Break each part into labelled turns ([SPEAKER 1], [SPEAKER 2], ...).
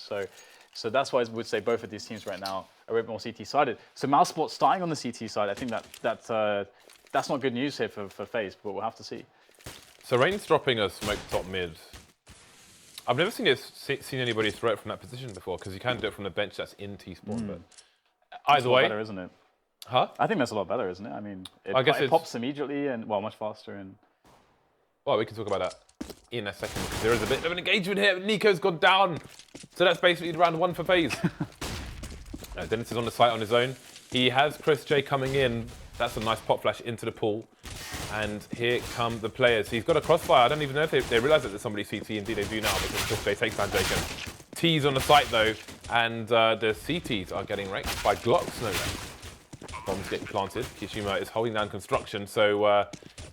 [SPEAKER 1] So that's why I would say both of these teams right now are a bit more CT-sided. So Mousesports starting on the CT side, I think that's not good news here for FaZe, but we'll have to see.
[SPEAKER 2] So Rain's dropping a smoke top mid. I've never seen anybody throw it from that position before, because you can do it from the bench that's in T-spawn. But either way,
[SPEAKER 1] better, isn't it?
[SPEAKER 2] Huh?
[SPEAKER 1] I think that's a lot better, isn't it? I mean, it pops immediately and much faster. And
[SPEAKER 2] well, we can talk about that in a second, because there is a bit of an engagement here. Nico's gone down, so that's basically round 1 for FaZe. Dennis is on the site on his own. He has Chris J coming in. That's a nice pop flash into the pool. And here come the players. He's got a crossfire. I don't even know if they realise that there's somebody CT. Indeed, they do now, because Chris J takes down Jacob. T's on the site, though, and the CTs are getting wrecked by Glocks, no less. Bombs getting planted. Kishima is holding down construction, so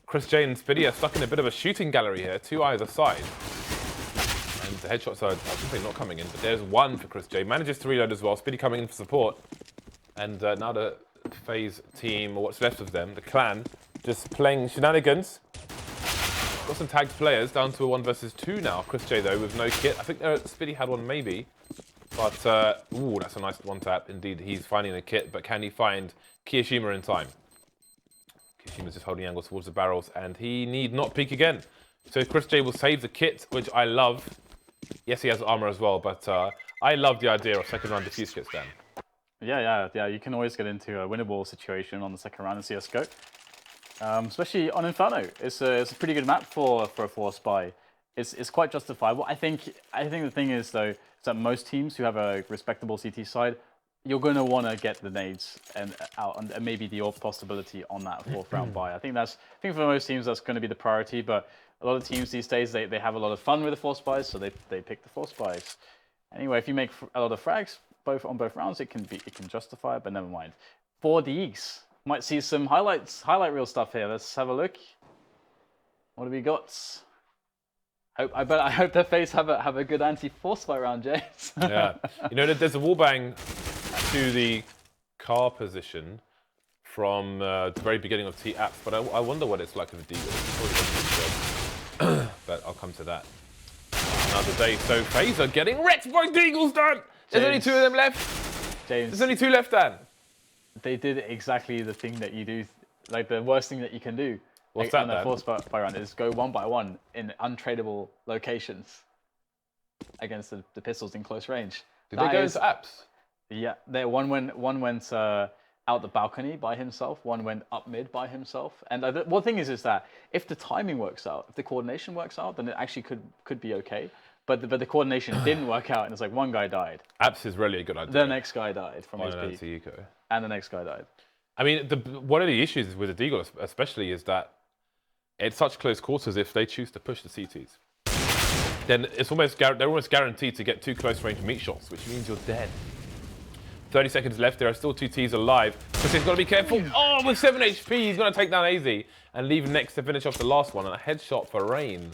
[SPEAKER 2] Chris J and Spiddy are stuck in a bit of a shooting gallery here, 2 either side. And the headshots are simply not coming in, but there's 1 for Chris J. Manages to reload as well. Spiddy coming in for support. And now the FaZe team, or what's left of them, the clan, just playing shenanigans. Got some tagged players down to a 1 versus 2 now. Chris J, though, with no kit. I think Spiddy had one maybe. But, ooh, that's a nice 1-tap. Indeed, he's finding the kit, but can he find Kiyashima in time? Kiyashima's just holding angle towards the barrels, and he need not peek again. So Chris J will save the kit, which I love. Yes, he has armor as well, but I love the idea of second round defuse kits, Dan.
[SPEAKER 1] Yeah. You can always get into a winnable situation on the second round in CS:GO. Especially on Inferno. It's a pretty good map for a force buy. It's quite justifiable. I think the thing is, though, is that most teams who have a respectable CT side, you're going to want to get the nades and out, and maybe the AWP possibility on that 4th round buy. I think for most teams that's going to be the priority. But a lot of teams these days, they have a lot of fun with the force buys, so they pick the force buys. Anyway, if you make a lot of frags on both rounds, it can justify it. But never mind. For the East, might see some highlight reel stuff here. Let's have a look. What have we got? I hope their FaZe have a good anti-force fight round, James.
[SPEAKER 2] Yeah, you know, there's a wallbang to the car position from the very beginning of T-Apps, but I wonder what it's like with the Deagle. But I'll come to that another day. So FaZe are getting wrecked by Deagles, Dan. There's only 2 of them left.
[SPEAKER 1] James,
[SPEAKER 2] there's only 2 left, Dan.
[SPEAKER 1] They did exactly the thing that you do, like the worst thing that you can do.
[SPEAKER 2] What's that, Dan?
[SPEAKER 1] Force fight round is go 1 by 1 in untradeable locations against the pistols in close range.
[SPEAKER 2] Did they go into apps?
[SPEAKER 1] Yeah, one went out the balcony by himself. One went up mid by himself. And one thing is that if the timing works out, if the coordination works out, then it actually could be okay. But the coordination didn't work out, and it's like one guy died.
[SPEAKER 2] Apps is really a good idea.
[SPEAKER 1] The next guy died from HP. And the next guy died.
[SPEAKER 2] I mean, one of the issues with the Deagle especially is that it's such close quarters. If they choose to push the CTs, then they're almost guaranteed to get 2 close range meat shots, which means you're dead. 30 seconds left. There are still 2 Ts alive. So he's got to be careful. Oh, with 7 HP, he's going to take down AZ and leave next to finish off the last one. And a headshot for Rain.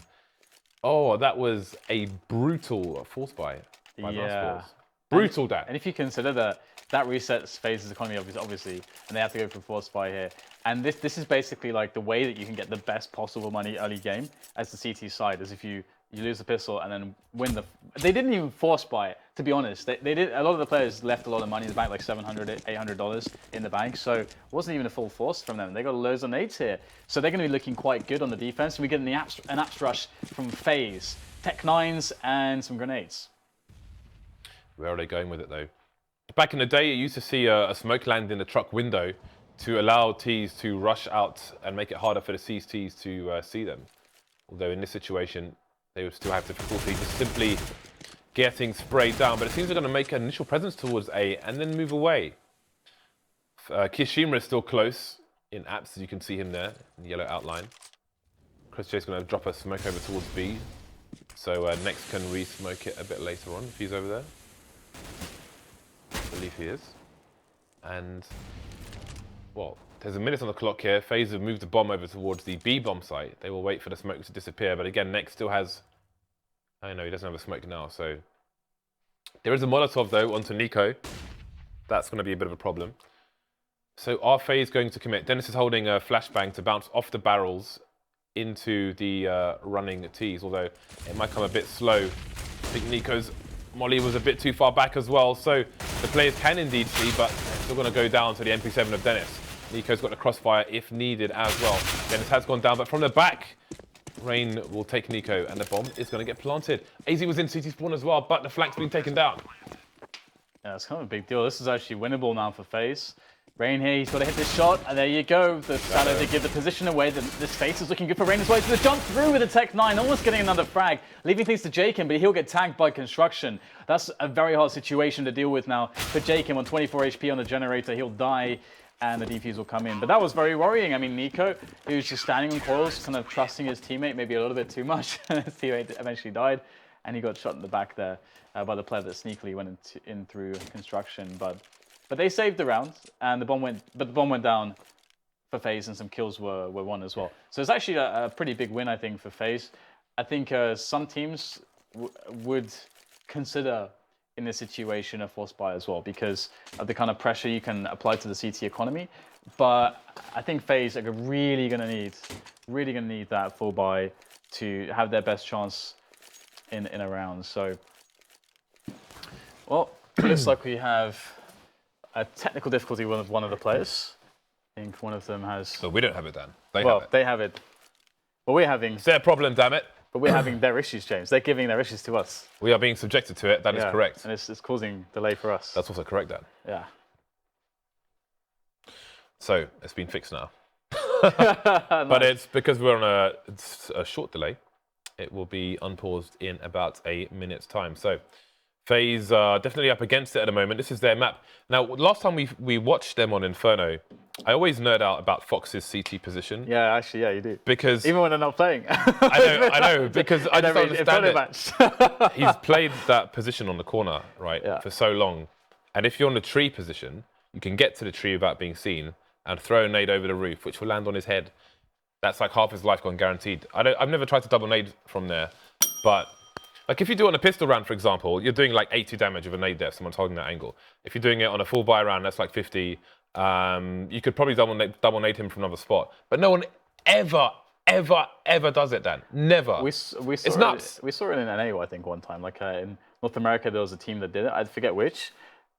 [SPEAKER 2] Oh, that was a brutal force buy by Mousesports. Brutal, Dan.
[SPEAKER 1] And if you consider that resets FaZe's economy, obviously, and they have to go for force buy here. And this is basically like the way that you can get the best possible money early game as the CT side, as if you lose the pistol and then win the... They didn't even force buy it, to be honest. They did. A lot of the players left a lot of money in the bank, like $700, $800 in the bank. So it wasn't even a full force from them. They got loads of nades here. So they're going to be looking quite good on the defense. And we get an apps rush from FaZe, Tech 9s, and some grenades.
[SPEAKER 2] Where are they going with it, though? Back in the day, you used to see a smoke land in the truck window to allow Ts to rush out and make it harder for the Cs Ts to see them. Although in this situation, they would still have difficulty just simply getting sprayed down. But it seems they're going to make an initial presence towards A and then move away. Kishima is still close in apps, as you can see him there in the yellow outline. Chris J's going to drop a smoke over towards B. So Next can re-smoke it a bit later on if he's over there. I believe he is. And, well, there's a minute on the clock here. FaZe have moved the bomb over towards the B bomb site. They will wait for the smoke to disappear. But again, Next still has... I know he doesn't have a smoke now, so... There is a Molotov, though, onto Nico. That's going to be a bit of a problem. So are FaZe going to commit? Dennis is holding a flashbang to bounce off the barrels into the running Ts, although it might come a bit slow. I think Nico's Molly was a bit too far back as well, so the players can indeed see, but they're still going to go down to the MP7 of Dennis. Nico's got the crossfire if needed as well. Dennis has gone down, but from the back, Rain will take Nico, and the bomb is going to get planted. AZ was in CT spawn as well, but the flank's been taken down.
[SPEAKER 1] Yeah, it's kind of a big deal. This is actually winnable now for Faze. Rain here, he's got to hit this shot, and there you go. The shadow to give the position away. This face is looking good for Rain as well. He's going to jump through with a Tech 9, almost getting another frag, leaving things to Jakin, but he'll get tagged by construction. That's a very hard situation to deal with now for Jakin on 24 HP on the generator. He'll die, and the defuse will come in. But that was very worrying. I mean, Nico, he was just standing on coils, kind of trusting his teammate maybe a little bit too much. His teammate eventually died, and he got shot in the back there by the player that sneakily went in through construction. But they saved the round, and the bomb went down for Faze, and some kills were won as well. So it's actually a pretty big win, I think, for Faze. I think some teams would consider in this situation a forced buy as well, because of the kind of pressure you can apply to the CT economy. But I think Faze are really gonna need that full buy to have their best chance in a round. So, well, it looks like we have a technical difficulty with one of the players. I think one of them has...
[SPEAKER 2] But we don't have it, Dan. They
[SPEAKER 1] have it. Well, we're having...
[SPEAKER 2] It's their problem, damn it.
[SPEAKER 1] But we're having their issues, James. They're giving their issues to us.
[SPEAKER 2] We are being subjected to it. That is correct.
[SPEAKER 1] And it's causing delay for us.
[SPEAKER 2] That's also correct, Dan.
[SPEAKER 1] Yeah.
[SPEAKER 2] So, it's been fixed now. But it's because we're on a short delay. It will be unpaused in about a minute's time. So, Faze are definitely up against it at the moment. This is their map. Now, last time we watched them on Inferno, I always nerd out about Fox's CT position.
[SPEAKER 1] Yeah, actually, yeah, you do.
[SPEAKER 2] Because
[SPEAKER 1] even when they're not playing.
[SPEAKER 2] I know, because I just don't understand it.
[SPEAKER 1] Match.
[SPEAKER 2] He's played that position on the corner, right,
[SPEAKER 1] Yeah.
[SPEAKER 2] for so long. And if you're on the tree position, you can get to the tree without being seen and throw a nade over the roof, which will land on his head. That's like half his life gone guaranteed. I've never tried to double nade from there, but like if you do it on a pistol round, for example, you're doing like 80 damage with a nade there if someone's holding that angle. If you're doing it on a full buy round, that's like 50. You could probably double nade him from another spot. But no one ever does it, Dan. Never.
[SPEAKER 1] It's nuts. We saw it in NA, I think, one time. Like in North America, there was a team that did it. I forget which.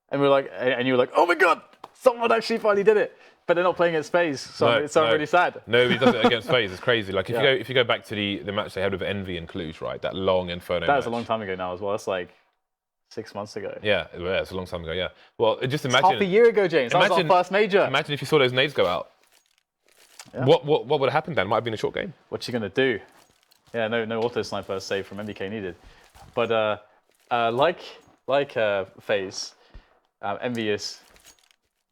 [SPEAKER 1] And we were like, and you were like, oh my God, someone actually finally did it. But they're not playing against Faze, so it's really sad.
[SPEAKER 2] Nobody does it against Faze. It's crazy. Like if you go back to the match they had with Envy and Cluj, right? That long Inferno.
[SPEAKER 1] That was a long time ago now as well. That's like 6 months ago.
[SPEAKER 2] Yeah, it's a long time ago. Yeah. Well, just imagine.
[SPEAKER 1] Half a year ago, James. That was our first major.
[SPEAKER 2] Imagine if you saw those nades go out. Yeah. What would have happened then? Might have been a short game.
[SPEAKER 1] What you gonna do? Yeah, no auto sniper save from MBK needed. But like Faze, Envious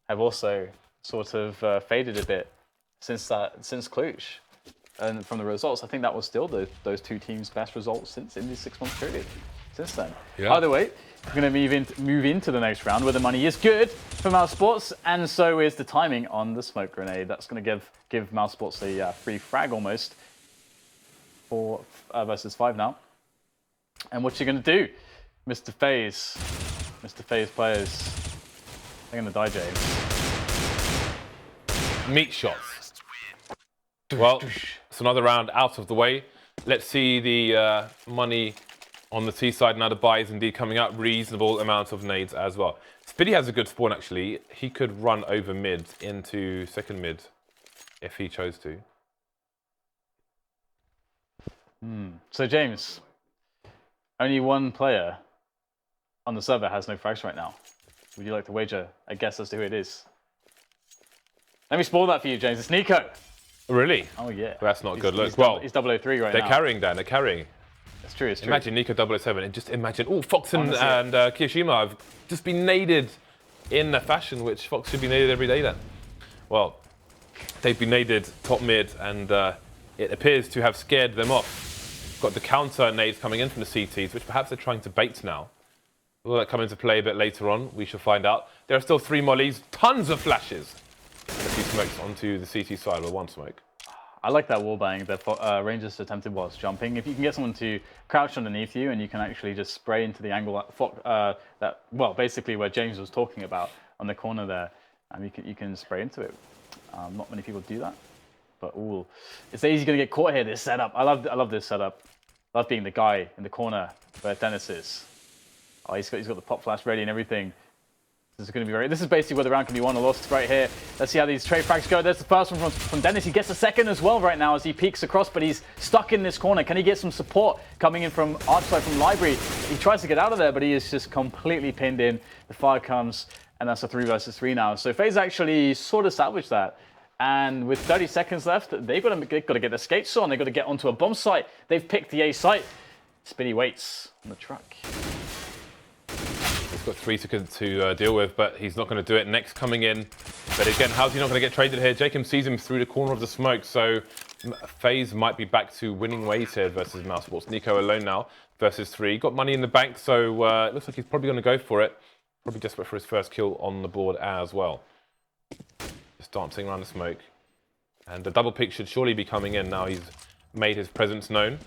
[SPEAKER 1] have also sort of faded a bit since Cluj. And from the results, I think that was still those two teams' best results since in this 6 month period. Since then.
[SPEAKER 2] Yeah.
[SPEAKER 1] Either way, we're going to move into the next round where the money is good for Mousesports, and so is the timing on the smoke grenade. That's going to give Mousesports a free frag almost. 4 versus 5 now. And what you going to do, Mr. Faze? Mr. Faze players, they're going to die, James.
[SPEAKER 2] Meat shots. Well, it's another round out of the way. Let's see the money on the T side. Now the buy is indeed coming up. Reasonable amount of nades as well. Spiddy has a good spawn actually. He could run over mid into second mid if he chose to.
[SPEAKER 1] So James, only one player on the server has no frags right now. Would you like to wager a guess as to who it is? Let me spoil that for you, James. It's Nico.
[SPEAKER 2] Really?
[SPEAKER 1] Oh, yeah.
[SPEAKER 2] Well, that's not good. Look,
[SPEAKER 1] he's 003 right now.
[SPEAKER 2] They're carrying, Dan. They're carrying.
[SPEAKER 1] It's true, it's true.
[SPEAKER 2] Imagine Nico 007 and just imagine, Fox and Kiyoshima have just been naded in a fashion which Fox should be naded every day then. Well, they've been naded top mid and it appears to have scared them off. Got the counter nades coming in from the CTs, which perhaps they're trying to bait now. Will that come into play a bit later on? We shall find out. There are still 3 mollies, tons of flashes. And a few smokes onto the CT side with 1 smoke.
[SPEAKER 1] I like that wallbang that Rangers attempted whilst jumping. If you can get someone to crouch underneath you and you can actually just spray into the angle well, basically where James was talking about on the corner there, you can spray into it. Not many people do that, but it's easy going to get caught here. This setup, I love this setup. I love being the guy in the corner where Dennis is. Oh, he's got the pop flash ready and everything. This is going to be this is basically where the round can be won or lost right here. Let's see how these trade frags go. There's the first one from Dennis. He gets a second as well right now as he peeks across, but he's stuck in this corner. Can he get some support coming in from Archside from Library? He tries to get out of there, but he is just completely pinned in. The fire comes, and that's a 3 versus 3 now. So Faze actually sort of salvaged that. And with 30 seconds left, they've got to get their skates on. They've got to get onto a bomb site. They've picked the A site. Spitty waits on the truck.
[SPEAKER 2] He's got 3 seconds to deal with, but he's not going to do it. Next coming in. But again, how's he not going to get traded here? Jacob sees him through the corner of the smoke, so Faze might be back to winning ways here versus Mousesports. Nico alone now versus 3. Got money in the bank, so it looks like he's probably going to go for it. Probably desperate for his first kill on the board as well. Just dancing around the smoke. And the double pick should surely be coming in now he's made his presence known.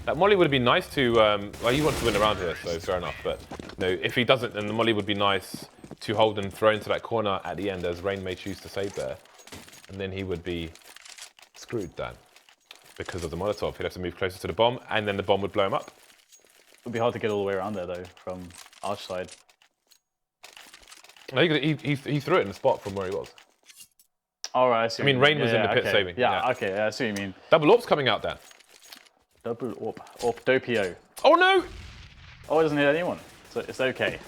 [SPEAKER 2] That molly would be nice to, well, he wants to win around here, so fair enough. But no, if he doesn't, then the molly would be nice to hold and throw into that corner at the end, as Rain may choose to save there. And then he would be screwed then because of the Molotov. He'd have to move closer to the bomb, and then the bomb would blow him up.
[SPEAKER 1] It would be hard to get all the way around there, though, from Arch side.
[SPEAKER 2] No, he threw it in the spot from where he was.
[SPEAKER 1] All right, I see.
[SPEAKER 2] I mean, Rain was in the pit
[SPEAKER 1] okay.
[SPEAKER 2] saving.
[SPEAKER 1] Yeah, okay, I see what you mean.
[SPEAKER 2] Double AWP's coming out then.
[SPEAKER 1] Double AWP Dopio.
[SPEAKER 2] Oh no!
[SPEAKER 1] Oh, it doesn't hit anyone, so it's okay.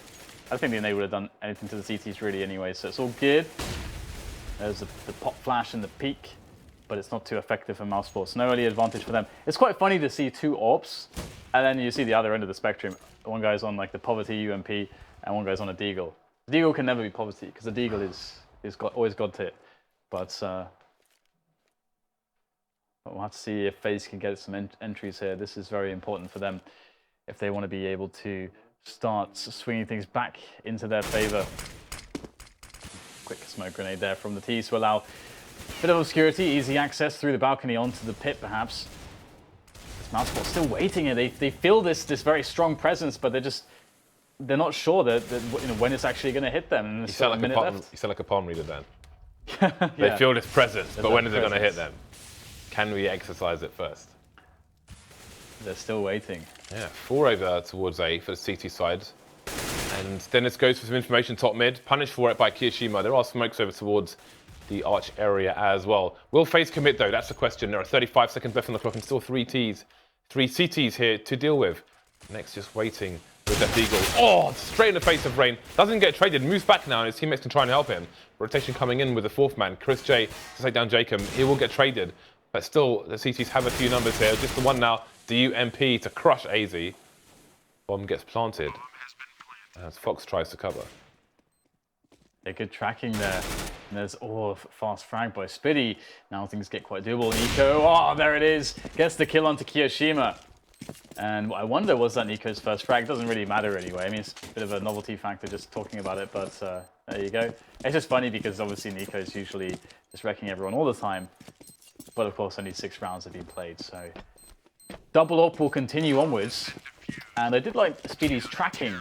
[SPEAKER 1] I think they would have done anything to the CTs really anyway, so it's all good. There's the pop flash and the peak, but it's not too effective for Mousesports. No early advantage for them. It's quite funny to see 2 AWPs, and then you see the other end of the spectrum. One guy's on like the Poverty UMP, and one guy's on a Deagle. The Deagle can never be Poverty, because the Deagle is always God tier. But we'll have to see if FaZe can get some entries here. This is very important for them if they want to be able to start swinging things back into their favor. Quick smoke grenade there from the T's to allow a bit of obscurity, easy access through the balcony onto the pit perhaps. This Mousesports still waiting here. They feel this very strong presence, but they're not sure that when it's actually going to hit them. And
[SPEAKER 2] You sound like a palm reader then. They
[SPEAKER 1] Yeah.
[SPEAKER 2] feel this presence, but when is it going to hit
[SPEAKER 1] presence.
[SPEAKER 2] them? Can we exercise it first?
[SPEAKER 1] They're still waiting.
[SPEAKER 2] Yeah, 4 over towards A for the CT side. And Dennis goes for some information top mid, punished for it by Kiyoshima. There are smokes over towards the arch area as well. Will FaZe commit though? That's the question. There are 35 seconds left on the clock and still 3 CTs here to deal with. Next, just waiting with that Eagle. Oh, straight in the face of Rain. Doesn't get traded, moves back now, and his teammates can try and help him. Rotation coming in with the 4th man, Chris J, to take down Jacob. He will get traded, but still, the CTs have a few numbers here. Just the one now, the UMP to crush AZ. Bomb gets planted as Fox tries to cover.
[SPEAKER 1] Yeah, good tracking there. And there's fast frag by Spitty. Now things get quite doable. Nico, oh, there it is. Gets the kill onto Kiyoshima. And what I wonder, was that Nico's first frag? Doesn't really matter anyway. I mean, it's a bit of a novelty factor just talking about it, but there you go. It's just funny because obviously Nico's usually just wrecking everyone all the time. But of course, only 6 rounds have been played, so double up will continue onwards. And I did like Speedy's tracking.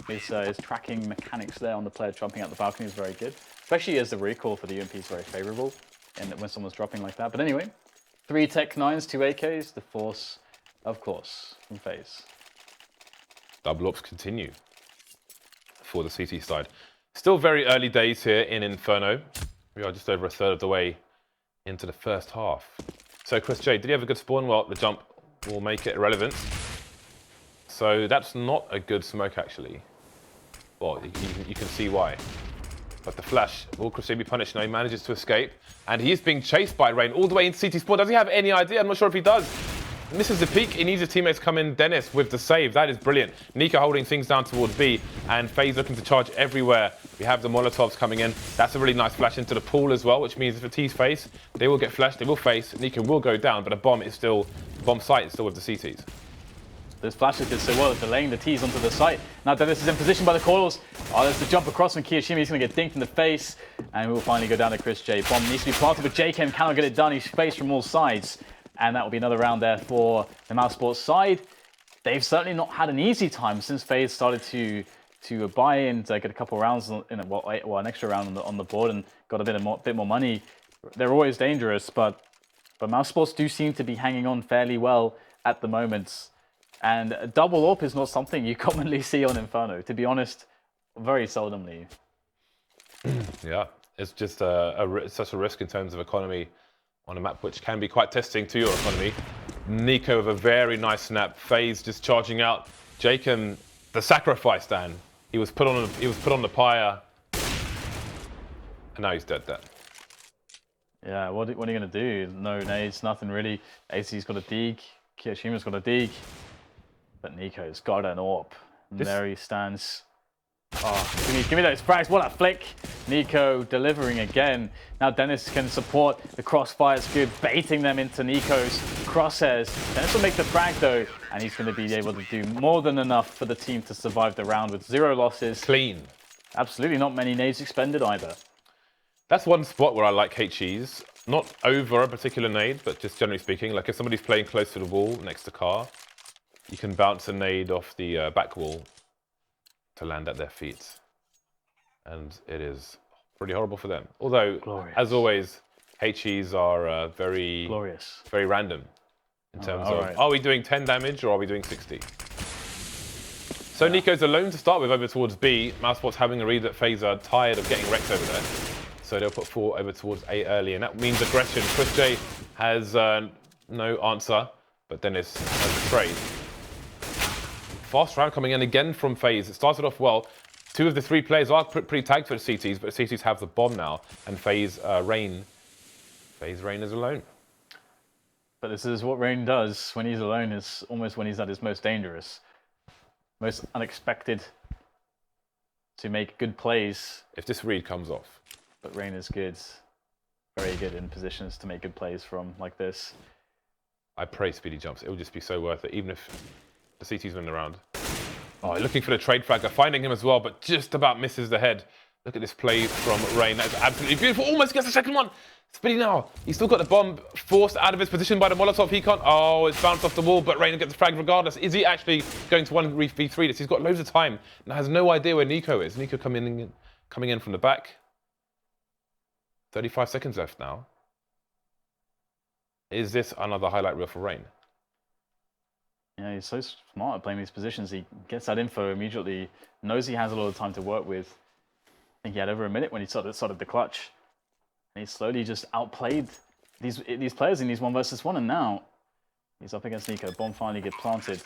[SPEAKER 1] His tracking mechanics there on the player jumping out the balcony is very good. Especially as the recoil for the UMP is very favorable and when someone's dropping like that. But anyway, 3 Tech 9s, 2 AKs, the Force, of course, from FaZe.
[SPEAKER 2] Double ups continue for the CT side. Still very early days here in Inferno. We are just over a third of the way into the first half. So Chris J, did he have a good spawn? Well, the jump will make it irrelevant. So that's not a good smoke actually. Well, you can see why. But the flash, will Chris J be punished? No, he manages to escape. And he is being chased by Rain all the way into CT spawn. Does he have any idea? I'm not sure if he does. Misses the peak. He needs his teammates to come in. Dennis with the save. That is brilliant. Nico holding things down towards B. And FaZe looking to charge everywhere. We have the Molotovs coming in. That's a really nice flash into the pool as well, which means if the T's face, they will get flashed. They will face. Nico will go down, but a bomb is still, the bomb site is still with the CTs.
[SPEAKER 1] This flashes did so well at delaying the T's onto the site. Now Dennis is in position by the coils. Oh, there's the jump across from Kiyoshima. He's going to get dinked in the face. And we will finally go down to Chris J. Bomb needs to be planted, but JKM cannot get it done. He's faced from all sides. And that will be another round there for the Mousesports side. They've certainly not had an easy time since FaZe started to buy and get a couple of rounds, an extra round on the board and got a bit more money. They're always dangerous, but Mousesports do seem to be hanging on fairly well at the moment. And a double AWP is not something you commonly see on Inferno. To be honest, very seldomly.
[SPEAKER 2] Yeah, it's just such a risk in terms of economy on a map which can be quite testing to your economy. Nico with a very nice snap. Faze just charging out. Jacob, the sacrifice, Dan. He was put on the pyre, and now he's dead.
[SPEAKER 1] Yeah, what are you gonna do? No nades, nothing really. AC's got a dig. Kiyoshima's got a dig. But Nico's got an AWP. There he stands. Oh, give me those frags. What a flick. Nico delivering again. Now Dennis can support. The crossfire is good, baiting them into Nico's crosshairs. Dennis will make the frag though, and he's going to be able to do more than enough for the team to survive the round with 0 losses.
[SPEAKER 2] Clean.
[SPEAKER 1] Absolutely not many nades expended either.
[SPEAKER 2] That's one spot where I like HEs. Not over a particular nade, but just generally speaking. Like if somebody's playing close to the wall next to car, you can bounce a nade off the back wall to land at their feet. And it is pretty horrible for them. Although,
[SPEAKER 1] Glorious.
[SPEAKER 2] as always, HEs are very random in terms of,
[SPEAKER 1] right.
[SPEAKER 2] are we doing 10 damage or are we doing 60? So yeah. Nico's alone to start with over towards B. Mousesports having a read that Faze are tired of getting wrecked over there. So they'll put 4 over towards A early, and that means aggression. Chris J has no answer, but Dennis has a trade. Fast round coming in again from Faze. It started off well. 2 of the 3 players are pretty tagged for the CTs, but the CTs have the bomb now, and Faze Rain is alone.
[SPEAKER 1] But this is what Rain does when he's alone. Is almost when he's at his most dangerous, most unexpected to make good plays.
[SPEAKER 2] If this read comes off.
[SPEAKER 1] But Rain is good, very good in positions to make good plays from like this.
[SPEAKER 2] I pray speedy jumps. It will just be so worth it, even if the CT's win the round. Oh, looking for the trade flag. They're finding him as well, but just about misses the head. Look at this play from Rain. That's absolutely beautiful. Almost gets the second one. Speedy now. He's still got the bomb forced out of his position by the Molotov. He can't. Oh, it's bounced off the wall, but Rain gets the frag regardless. Is he actually going to 1v3 this? He's got loads of time and has no idea where Nico is. Nico coming in from the back. 35 seconds left now. Is this another highlight reel for Rain?
[SPEAKER 1] Yeah, he's so smart at playing these positions. He gets that info immediately, knows he has a lot of time to work with. I think he had over a minute when he started the clutch. And he slowly just outplayed these players in these 1 versus 1, and now he's up against Nico. Bomb finally gets planted.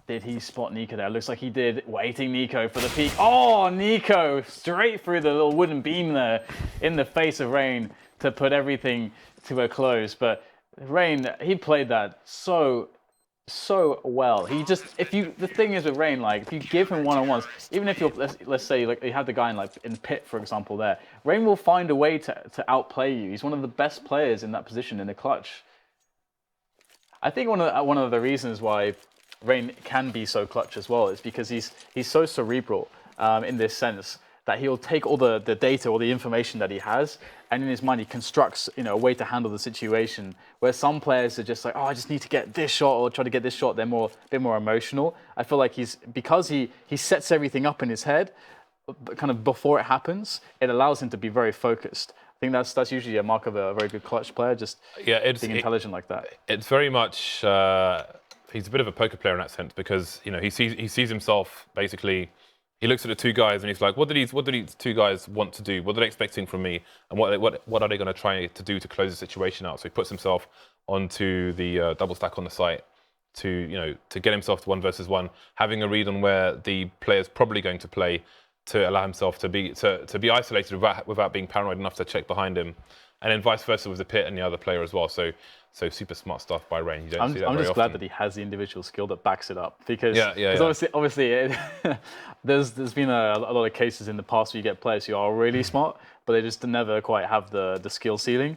[SPEAKER 1] Did he spot Nico there? Looks like he did. Waiting Nico for the peek. Oh, Nico straight through the little wooden beam there in the face of Rain to put everything to a close. But Rain, he played that so well. He just, the thing is with Rain, like if you give him one-on-ones, even if you're, let's say like you have the guy in pit, for example, there, Rain will find a way to outplay you. He's one of the best players in that position in the clutch. I think one of the reasons why Rain can be so clutch as well is because he's so cerebral in this sense that he'll take all the data or the information that he has, and in his mind he constructs a way to handle the situation. Where some players are just like, oh, I just need to get this shot or try to get this shot. They're a bit more emotional. I feel like because he sets everything up in his head, kind of before it happens, it allows him to be very focused. I think that's usually a mark of a very good clutch player, just being intelligent like that. It's
[SPEAKER 2] very much. He's a bit of a poker player in that sense because he sees himself basically. He looks at the 2 guys and he's like, what do these 2 guys want to do? What are they expecting from me? And what are they going to try to do to close the situation out? So he puts himself onto the double stack on the site to get himself to 1 versus 1, having a read on where the player's probably going to play to allow himself to be isolated without being paranoid enough to check behind him. And then vice versa with the pit and the other player as well. So super smart stuff by Rain. You don't see that
[SPEAKER 1] I'm
[SPEAKER 2] very
[SPEAKER 1] just
[SPEAKER 2] often.
[SPEAKER 1] glad that he has the individual skill that backs it up because
[SPEAKER 2] yeah.
[SPEAKER 1] obviously there's been a lot of cases in the past where you get players who are really smart, but they just never quite have the skill ceiling,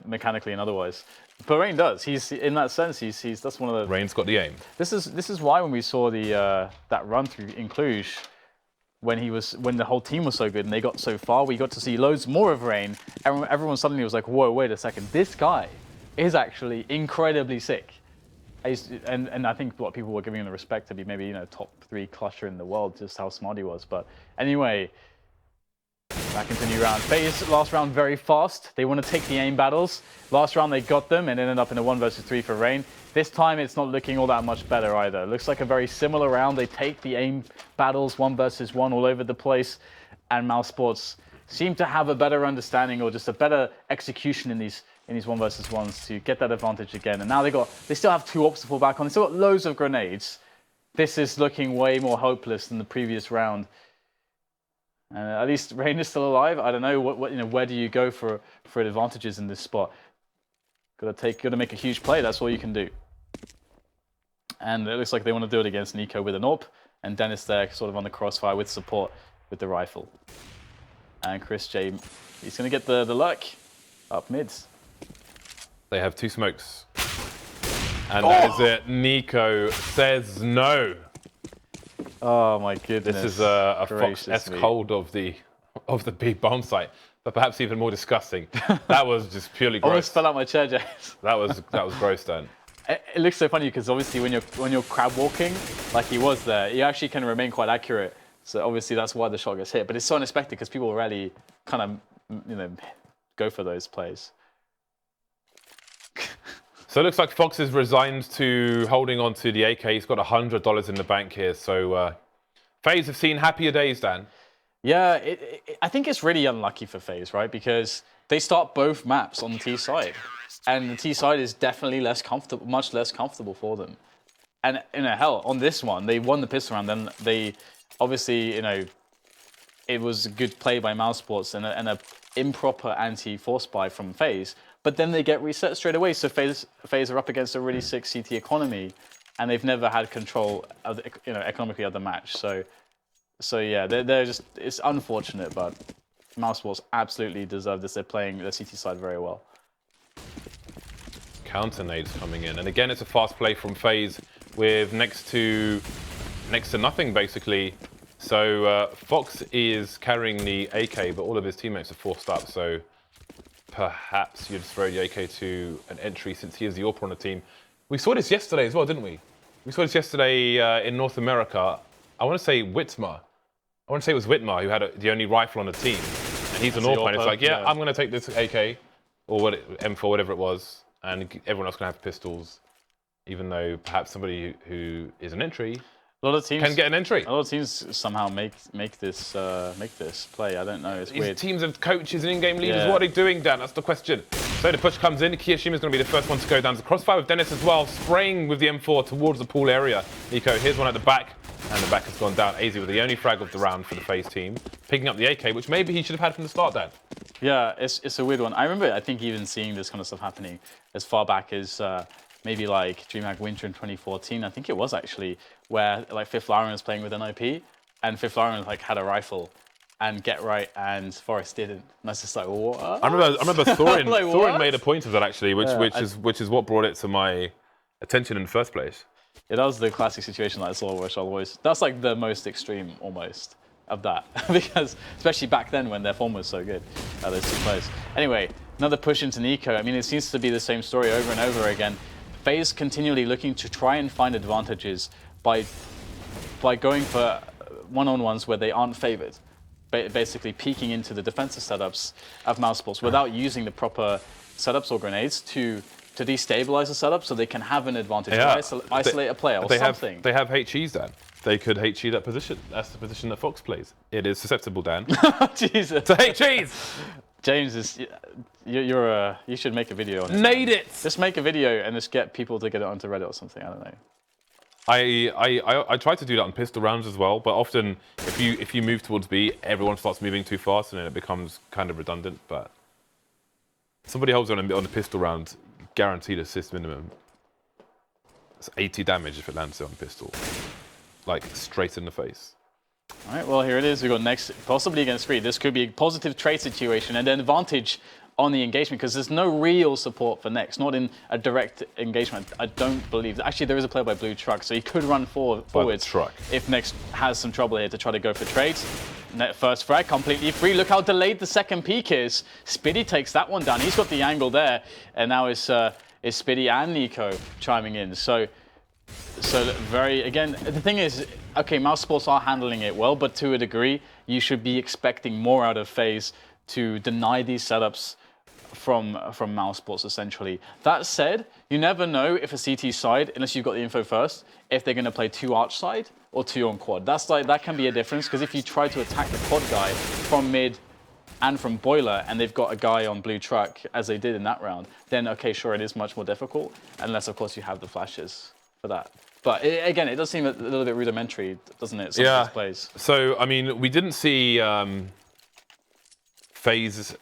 [SPEAKER 1] mechanically and otherwise. But Rain does. He's in that sense. That's one of the.
[SPEAKER 2] Rain's got the aim.
[SPEAKER 1] This is why when we saw that run through in Cluj, when the whole team was so good and they got so far, we got to see loads more of Rain. Everyone suddenly was like, whoa, wait a second, this guy is incredibly sick. And I think what people were giving him the respect to be maybe top 3 clutcher in the world, just how smart he was. But anyway, Back into new round. Faze last round very fast. They want to take the aim battles. Last round they got them and ended up in a 1 versus 3 for Rain. This time it's not looking all that much better either. Looks like a very similar round. They take the aim battles 1 versus 1 all over the place, and Mousesports seem to have a better understanding or just a better execution in these 1 versus 1s to get that advantage again. And now they still have 2 AWPs to fall back on. They still got loads of grenades. This is looking way more hopeless than the previous round. At least Rain is still alive. I don't know where do you go for advantages in this spot? Gotta make a huge play. That's all you can do. And it looks like they want to do it against Nico with an AWP, and Dennis there sort of on the crossfire with support with the rifle. And Chris J, he's gonna get the luck up mids.
[SPEAKER 2] They have 2 smokes, and that is it. Nico says no.
[SPEAKER 1] Oh my goodness.
[SPEAKER 2] This is a Fox S cold of the B bomb site, but perhaps even more disgusting. That was just purely gross.
[SPEAKER 1] Almost fell out my chair, James.
[SPEAKER 2] That was gross, Dan.
[SPEAKER 1] It looks so funny because obviously when you're crab walking like he was there, you actually can remain quite accurate. So obviously that's why the shot gets hit. But it's so unexpected because people rarely kind of go for those plays.
[SPEAKER 2] So it looks like Fox is resigned to holding on to the AK. He's got $100 in the bank here. So FaZe have seen happier days, Dan.
[SPEAKER 1] Yeah, I think it's really unlucky for FaZe, right? Because they start both maps on the T side. And the T side is definitely less comfortable, much less comfortable for them. And, hell, on this one, they won the pistol round. Then they, obviously, it was a good play by Mousesports and an improper anti-force buy from FaZe. But then they get reset straight away. So FaZe are up against a really sick CT economy, and they've never had control of economically of the match. So yeah, they're just, it's unfortunate, but Mousesports absolutely deserve this. They're playing the CT side very well.
[SPEAKER 2] Counter nades coming in, and again it's a fast play from FaZe with next to nothing basically. So Fox is carrying the AK, but all of his teammates are forced up. So perhaps you'd throw the AK to an entry since he is the AWPer on the team. We saw this yesterday as well, didn't we? We saw this yesterday in North America. I want to say Whitmer. I want to say it was Whitmer who had the only rifle on the team, and he's an AWPer. And it's like, yeah, I'm going to take this AK or M4, whatever it was, and everyone else can have pistols, even though perhaps somebody who is an entry. A lot of teams can get an entry.
[SPEAKER 1] A lot of teams somehow make this play. I don't know. It's weird.
[SPEAKER 2] These teams of coaches and in-game leaders. Yeah. What are they doing, Dan? That's the question. So the push comes in. Kiyoshima's going to be the first one to go down to crossfire with Dennis as well, spraying with the M4 towards the pool area. Nico, here's one at the back, and the back has gone down. AZ with the only frag of the round for the FaZe team, picking up the AK, which maybe he should have had from the start, Dan.
[SPEAKER 1] Yeah, it's a weird one. I remember, I think, even seeing this kind of stuff happening as far back as maybe like DreamHack Winter in 2014. I think it was actually where like Fifth Laren was playing with an OP, and Fifth Laren like had a rifle, and Get Right and Forrest didn't. And I was just like, what?
[SPEAKER 2] I remember Thorin. Like, Thorin made a point of that actually, which is what brought it to my attention in the first place.
[SPEAKER 1] Yeah, that was the classic situation that I saw where I'll always. That's like the most extreme almost of that, because especially back then when their form was so good, those 2 players. Anyway, another push into Nico. I mean, it seems to be the same story over and over again. FaZe continually looking to try and find advantages by going for one-on-ones where they aren't favored, basically peeking into the defensive setups of Mousesports without using the proper setups or grenades to destabilize the setup so they can have an advantage, to isolate a player or something.
[SPEAKER 2] They have HEs, Dan. They could HE that position. That's the position that Fox plays. It is susceptible, Dan.
[SPEAKER 1] Jesus.
[SPEAKER 2] To HEs!
[SPEAKER 1] James is, you should make a video on it.
[SPEAKER 2] Nade it!
[SPEAKER 1] Just make a video and just get people to get it onto Reddit or something, I don't know.
[SPEAKER 2] I try to do that on pistol rounds as well, but often if you move towards B, everyone starts moving too fast and then it becomes kind of redundant. But somebody holds on the pistol round, guaranteed assist minimum. It's 80 damage if it lands on pistol, like straight in the face.
[SPEAKER 1] All right, well here it is. We got next, possibly against Free. This could be a positive trade situation and an advantage on the engagement because there's no real support for Next, not in a direct engagement. I don't believe. Actually, there is a player by Blue Truck, so he could run forwards if Next has some trouble here to try to go for trades. First frag completely free. Look how delayed the second peak is. Spiddy takes that one down. He's got the angle there, and now it's Spiddy and Nico chiming in. So very, again, the thing is, okay, Mousesports are handling it well, but to a degree, you should be expecting more out of Faze to deny these setups from Mousesports, essentially. That said, you never know if a CT side, unless you've got the info first, if they're going to play 2 arch side or 2 on quad. That can be a difference, because if you try to attack the quad guy from mid and from boiler, and they've got a guy on blue truck, as they did in that round, then okay, sure, it is much more difficult, unless of course you have the flashes for that. But again, it does seem a little bit rudimentary, doesn't it? Some of these plays.
[SPEAKER 2] So I mean, we didn't see Faze.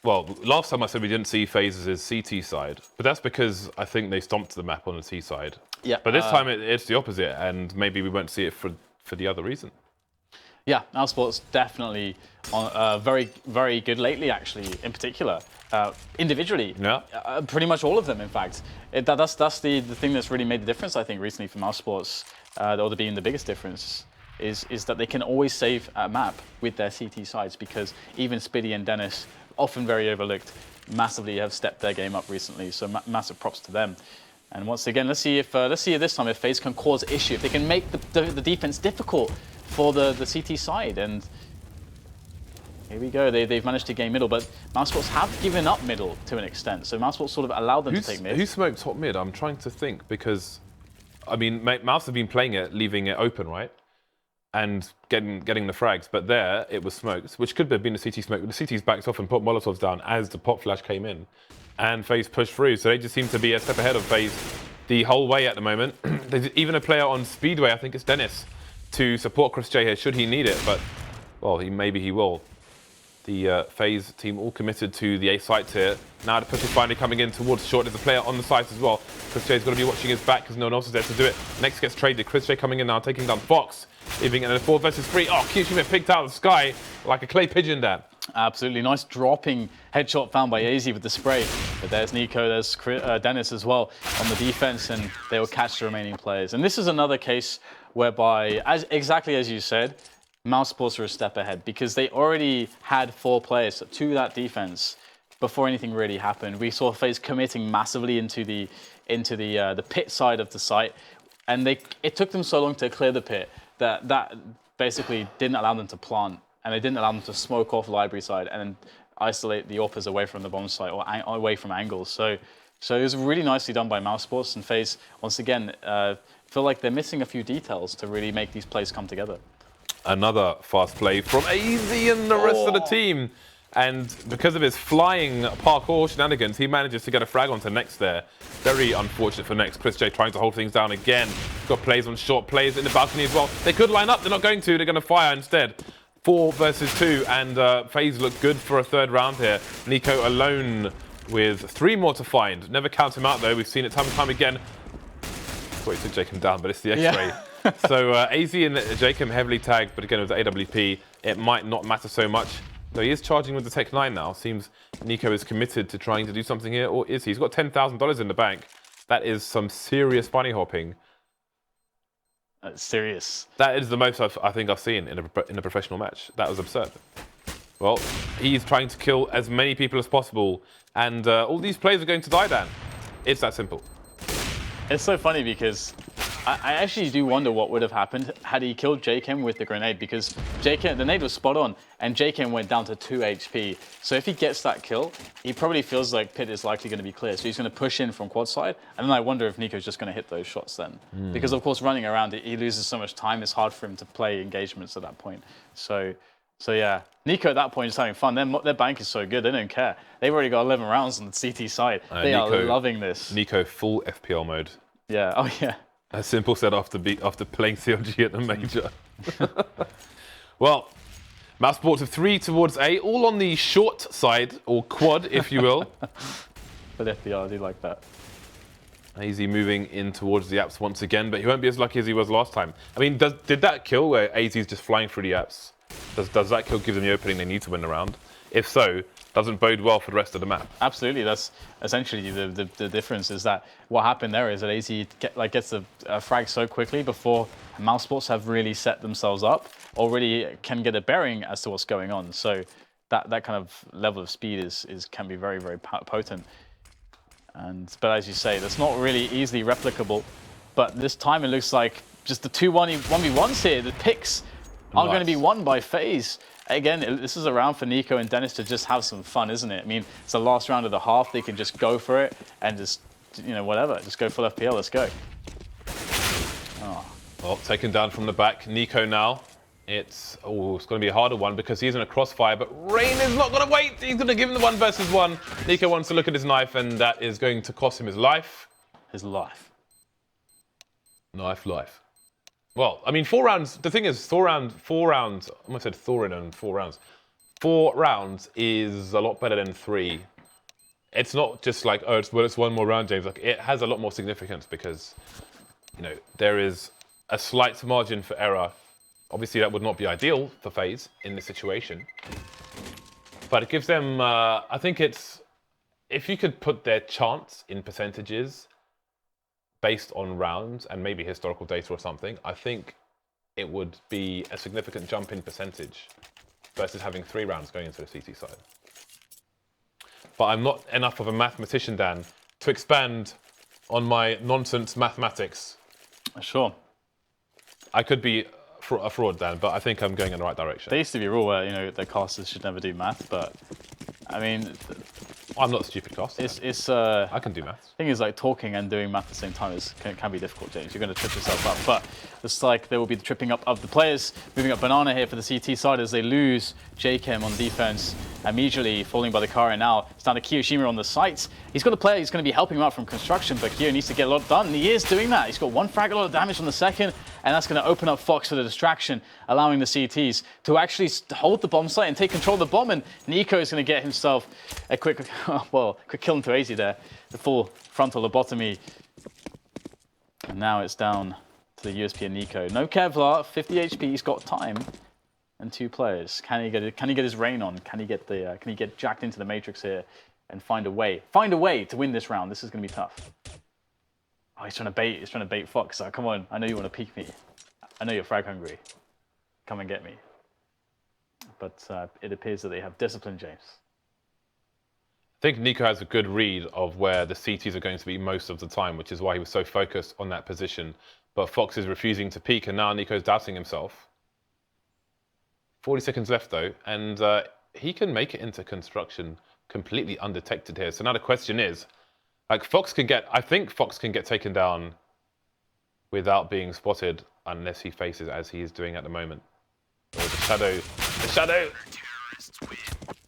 [SPEAKER 2] Well, last time I said we didn't see Faze's CT side, but that's because I think they stomped the map on the T side.
[SPEAKER 1] Yeah.
[SPEAKER 2] But this time it's the opposite, and maybe we won't see it for the other reason.
[SPEAKER 1] Yeah, Mousesports definitely very, very good lately, actually, in particular. Individually.
[SPEAKER 2] Yeah.
[SPEAKER 1] Pretty much all of them, in fact. That's the thing that's really made the difference, I think, recently for Mousesports, or being the biggest difference, is that they can always save a map with their CT sides, because even Spiddy and Dennis, often very overlooked, massively have stepped their game up recently. So massive props to them. And once again, let's see if this time if Faze can cause issue, if they can make the defense difficult for the CT side. And here we go. They've managed to gain middle, but Mousesports have given up middle to an extent. So Mousesports sort of allowed them to take mid.
[SPEAKER 2] Who smoked top mid? I'm trying to think, because I mean, Mouse have been playing it, leaving it open, right? And getting the frags, but there it was smoked, which could have been a CT smoke, but the CT's backed off and put Molotovs down as the pop flash came in, and Faze pushed through. So they just seem to be a step ahead of Faze the whole way at the moment. There's even a player on Speedway, I think it's Dennis, to support Chris J here should he need it, but well, maybe he will. The Faze team all committed to the A site here. Now the push is finally coming in towards short. There's a player on the site as well. Chris J's got to be watching his back because no one else is there to do it. Next gets traded. Chris J coming in now, taking down Fox. Even in a 4 versus 3. Oh, Kyushima picked out of the sky like a clay pigeon there.
[SPEAKER 1] Absolutely nice dropping headshot found by AZ with the spray. But there's Nico, there's Dennis as well on the defense, and they will catch the remaining players. And this is another case whereby, exactly as you said, Mousesports are a step ahead, because they already had 4 players to that defense before anything really happened. We saw Faze committing massively into the pit side of the site, and it took them so long to clear the pit that basically didn't allow them to plant, and they didn't allow them to smoke off library side and then isolate the AWPers away from the bomb site or away from angles. So it was really nicely done by Mousesports, and Faze once again feel like they're missing a few details to really make these plays come together.
[SPEAKER 2] Another fast play from AZ and the rest of the team. And because of his flying parkour shenanigans, he manages to get a frag onto Next there. Very unfortunate for Next. Chris J trying to hold things down again. Got plays on short, plays in the balcony as well. They could line up, they're not going to, they're going to fire instead. 4 versus 2, and Faze looked good for a 3rd round here. Nico alone with 3 more to find. Never count him out though, we've seen it time and time again. Thought he took Jacob down, but it's the X-ray. Yeah. So AZ and Jacob heavily tagged, but again with the AWP, it might not matter so much. Though he is charging with the Tech 9 now. Seems Nico is committed to trying to do something here, or is he? He's got $10,000 in the bank. That is some serious bunny hopping.
[SPEAKER 1] That's serious.
[SPEAKER 2] That is the most I think I've seen in a professional match. That was absurd. Well, he's trying to kill as many people as possible, and all these players are going to die, Dan. It's that simple.
[SPEAKER 1] It's so funny because I actually do wonder what would have happened had he killed JKM with the grenade, because JKM, the nade was spot on, and JKM went down to 2 HP. So if he gets that kill, he probably feels like pit is likely going to be clear. So he's going to push in from quad side, and then I wonder if Nico's just going to hit those shots then. Because of course running around, he loses so much time, it's hard for him to play engagements at that point. So yeah, Nico at that point is having fun. Their bank is so good, they don't care. They've already got 11 rounds on the CT side. They are loving this.
[SPEAKER 2] Nico full FPL mode.
[SPEAKER 1] Yeah, oh yeah.
[SPEAKER 2] As Simple said after playing CLG at the major. Well, Mousesports of 3 towards A, all on the short side, or quad, if you will.
[SPEAKER 1] But FPL, I do like that.
[SPEAKER 2] AZ moving in towards the apps once again, but he won't be as lucky as he was last time. I mean, did that kill where AZ is just flying through the apps, does that kill give them the opening they need to win the round? If so, doesn't bode well for the rest of the map.
[SPEAKER 1] Absolutely, that's essentially the difference, is that what happened there is that AZ gets a frag so quickly before Mousesports have really set themselves up, or really can get a bearing as to what's going on. So that kind of level of speed can be very, very potent. But as you say, that's not really easily replicable. But this time it looks like just the 1v1s here. The picks are going to be won by Faze. Again, this is a round for Nico and Dennis to just have some fun, isn't it? I mean, it's the last round of the half. They can just go for it and just, whatever. Just go full FPL. Let's go. Oh.
[SPEAKER 2] Well, taken down from the back. Nico now. It's going to be a harder one because he's in a crossfire, but Rain is not going to wait. He's going to give him the 1 versus 1. Nico wants to look at his knife, and that is going to cost him his life.
[SPEAKER 1] His life.
[SPEAKER 2] Life. Well, I mean, 4 rounds. The thing is, 4 rounds. I almost said Thorin and 4 rounds. 4 rounds is a lot better than 3. It's not just like, oh, it's 1 more round, James. Like, it has a lot more significance because, there is a slight margin for error. Obviously, that would not be ideal for FaZe in this situation. But it gives them, I think it's, if you could put their chance in percentages based on rounds and maybe historical data or something, I think it would be a significant jump in percentage versus having 3 rounds going into the CT side. But I'm not enough of a mathematician, Dan, to expand on my nonsense mathematics.
[SPEAKER 1] Sure.
[SPEAKER 2] I could be a fraud, Dan, but I think I'm going in the right direction.
[SPEAKER 1] There used to be a rule where, the casters should never do math, but I mean...
[SPEAKER 2] I'm not a stupid caster. I can do maths.
[SPEAKER 1] The thing is, like, talking and doing math at the same time can be difficult, James. You're going to trip yourself up. But it's like there will be the tripping up of the players. Moving up Banana here for the CT side as they lose JKM on defense. Immediately falling by the car, and now it's down to Kiyoshima on the sites. He's got a player who's going to be helping him out from construction, but Kiyo needs to get a lot done. And he is doing that. He's got 1 frag, a lot of damage on the second, and that's going to open up Fox for the distraction, allowing the CTs to actually hold the bomb site and take control of the bomb. And Nico is going to get himself a quick kill into AZ there. The full frontal lobotomy. And now it's down to the USP and Nico. No Kevlar, 50 HP. He's got time. And 2 players. Can he get his rain on? Can he get jacked into the matrix here and find a way to win this round? This is going to be tough. Oh, he's trying to bait Fox. Oh, come on, I know you want to peek me. I know you're frag hungry. Come and get me. But it appears that they have discipline, James.
[SPEAKER 2] I think Nico has a good read of where the CTs are going to be most of the time, which is why he was so focused on that position. But Fox is refusing to peek, and now Nico's doubting himself. 40 seconds left, though, and he can make it into construction completely undetected here. So now the question is, like, I think Fox can get taken down without being spotted unless he faces as he is doing at the moment. Or the